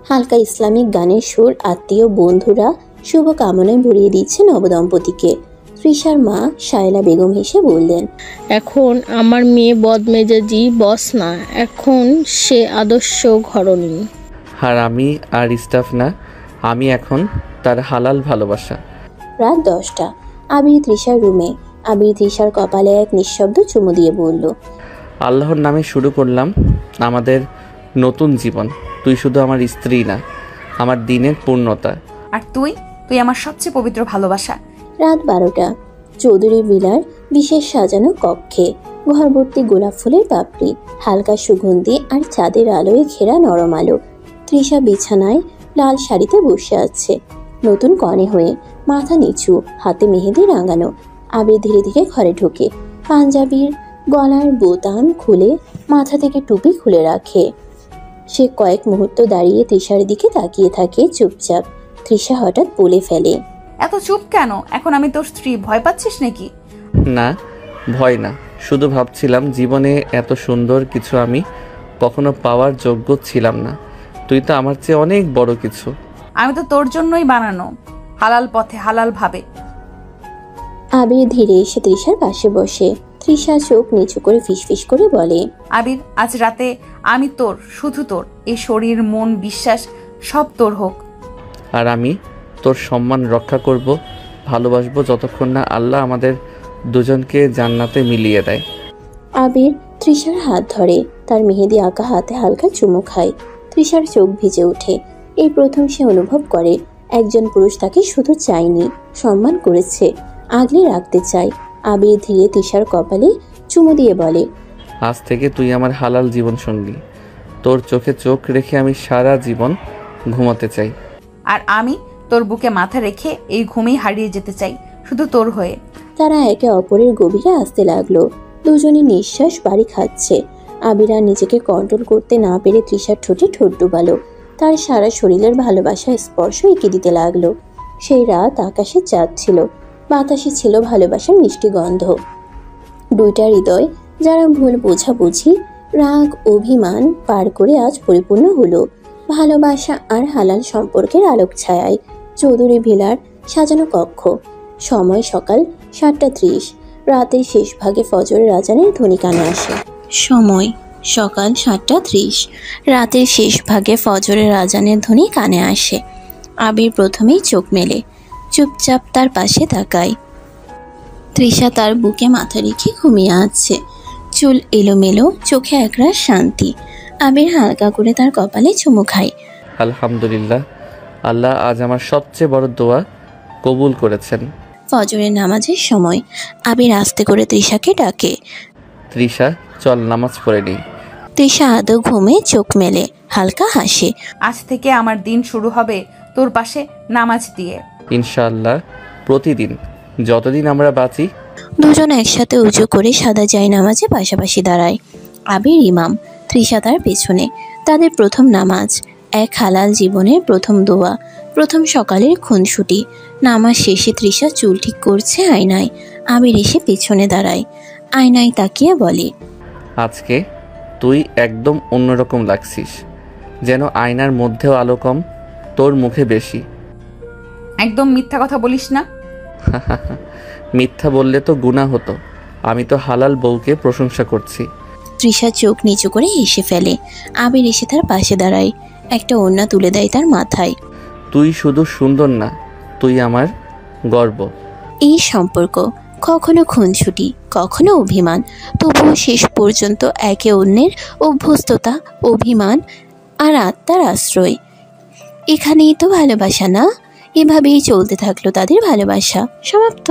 হালকা ইসলামিক গানের সুর, আত্মীয় বন্ধুরা শুভকামনায় ভরিয়ে দিচ্ছে নবদম্পতিকে। তৃষার মা শায়লা বেগম হেসে বললেন, এখন আমার মেয়ে বদমেজাজি বস না, এখন সে আদর্শ ঘরণী। আর আমি আর স্টাফ না, আমি এখন তার হালাল ভালোবাসা। রাত 10টা। আবির তৃষার রুমে। আবির তৃষার কপালে এক নিঃশব্দ চুমু দিয়ে বলল, আল্লাহর নামে শুরু করলাম আমাদের নতুন জীবন। তুই শুধু আমার স্ত্রী না, আমার দিনের পূর্ণতা। আর তুই আমার সবচেয়ে পবিত্র ভালোবাসা। রাত 12টা। চৌধুরী ভিলার বিশেষ সাজানো কক্ষে। ঘরভর্তি গোলাপ ফুলের পাপড়ি, হালকা সুগন্ধি আর চাঁদের আলোয় ঘেরা নরম আলো। তৃষা বিছানায় লাল শাড়িতে বসে আছে, নতুন কনে হয়ে, মাথা নিচু, হাতে মেহেদি রাঙানো। আবির ধীরে ধীরে ঘরে ঢোকে। পাঞ্জাবির গলার বোতাম খুলে মাথা থেকে টুপি খুলে রাখে। সে কয়েক মুহূর্ত দাঁড়িয়ে তৃষার দিকে তাকিয়ে থাকে চুপচাপ। তৃষা হঠাৎ বলে ফেলে, এত চুপ কেন? এখন আমি তোর স্ত্রী, ভয় পাচ্ছিস নাকি? না, ভয় না, শুধু ভাবছিলাম জীবনে এত সুন্দর কিছু আমি কখনো পাওয়ার যোগ্য ছিলাম না। তুই তো আমার চেয়ে অনেক বড় কিছু। আমি তো তোর জন্যই বানানো, হালাল পথে, হালাল ভাবে। আবির ধীরে এসে তৃষার পাশে বসে। তৃষা চোখ নিচু করে ফিসফিস করে বলে, আবির, আজ রাতে আমি তোর, শুধু তোর। এই শরীর, মন, বিশ্বাস সব তোর হোক। আর আমি তোর সম্মান রক্ষা করব, ভালোবাসবো যতক্ষণ না আল্লাহ আমাদের দুজনকে জান্নাতে মিলিয়ে দেয়। আবির তৃষার হাত ধরে, তার মেহেদি আঁকা হাতে হালকা চুমু খায়। তৃষার চোখ ভিজে ওঠে। এই প্রথম সে অনুভব করে একজন পুরুষ তাকে শুধু চায়নি, সম্মান করেছে, আগলে রাখতে চায়। আবির ধীরে তৃষার কপালে চুমু দিয়ে বলে, আজ থেকে তুই আমার হালাল জীবন সঙ্গী। তোর চোখে চোখ রেখে আমি সারা জীবন ঘুমাতে চাই। আর আমি তোর বুকে মাথা রেখে এই ঘুমেই হারিয়ে যেতে চাই, শুধু তোর হয়ে। তারা একে অপরের গভীরে আসতে লাগলো। দুজনে নিঃশ্বাস বাড়ি খাচ্ছে। আবির আর নিজেকে কন্ট্রোল করতে না পেরে তৃষার ঠোঁটে ঠোঁট ডুবালো। তার সারা শরীরের ভালোবাসা স্পর্শ এঁকে দিতে লাগলো। সেই রাত আকাশে চাঁদ ছিল, বাতাসে ছিল ভালোবাসার মিষ্টি গন্ধ। দুইটা হৃদয় যারা ভুল বোঝাবুঝি, রাগ, অভিমান পার করে আজ পরিপূর্ণ হলো ভালোবাসা আর হালাল সম্পর্কের আলোক ছায়ায়। চৌধুরী ভিলার সাজানো কক্ষ। সময় সকাল 7:30। রাতের শেষ ভাগে ফজরের আজানের ধ্বনি কানে আসে। সময় সকাল 7:30। রাতের শেষ ভাগে ফজরের আজানের ধ্বনি কানে আসে। আবির প্রথমেই চোখ মেলে, চুপচাপ তার পাশে তাকায়। তৃষা তার বুকে মাথা রেখে ঘুমিয়ে আছে, চুল এলোমেলো, চোখে একরাশ শান্তি। আবির হালকা করে তার কপালে চুমু খায়। আলহামদুলিল্লাহ, আল্লাহ আজ আমার সবচেয়ে বড় দোয়া কবুল করেছেন। ফজরের নামাজের সময়। আবির আস্তে করে তৃষাকে ডাকে, তৃষা, চল নামাজ পড়ে নিই। তৃষা আদৌ ঘুমে চোখ মেলে, হালকা হাসে। আজ থেকে আমার দিন শুরু হবে তোর পাশে নামাজ দিয়ে। ইনশাআল্লাহ, প্রতিদিন যতদিন আমরা বাঁচি। দুজন একসাথে উঁচু করে সাদা জায়নামাজে পাশাপাশি দাঁড়ায়। আবির ইমাম, তৃষা তার পেছনে। তাদের প্রথম নামাজ, এক হালাল জীবনের প্রথম দোয়া, প্রথম সকালের খুনসুটি। নামাজ শেষে তৃষা চুল ঠিক করছে আয়নায়। আবির এসে পেছনে দাঁড়ায়, আয়নায় তাকিয়ে বলে, আজকে তুই একদম অন্যরকম লাগছিস, যেন আয়নার মধ্যেও আলো কম, তোর মুখে বেশি। একদম মিথ্যা কথা বলিস না। মিথ্যা বললে তো গুনাহ হতো। আমি তো হালাল বউকে প্রশংসা করছি। তৃষা চোখ নিচু করে হেসে ফেলে। আবির এসে তার পাশে দাঁড়ায়। একটা ওড়না তুলে দেয় তার মাথায়। তুই শুধু সুন্দর না, তুই আমার গর্ব। এই সম্পর্ক কখনো খুনছুটি, কখনো অভিমান, তবুও শেষ পর্যন্ত একে অন্যের অভ্যস্ততা, অভিমান আর আত্মার আশ্রয়। এখানেই তো ভালোবাসা না? এভাবেই চলতে থাকলো তাদের ভালোবাসা। সমাপ্ত।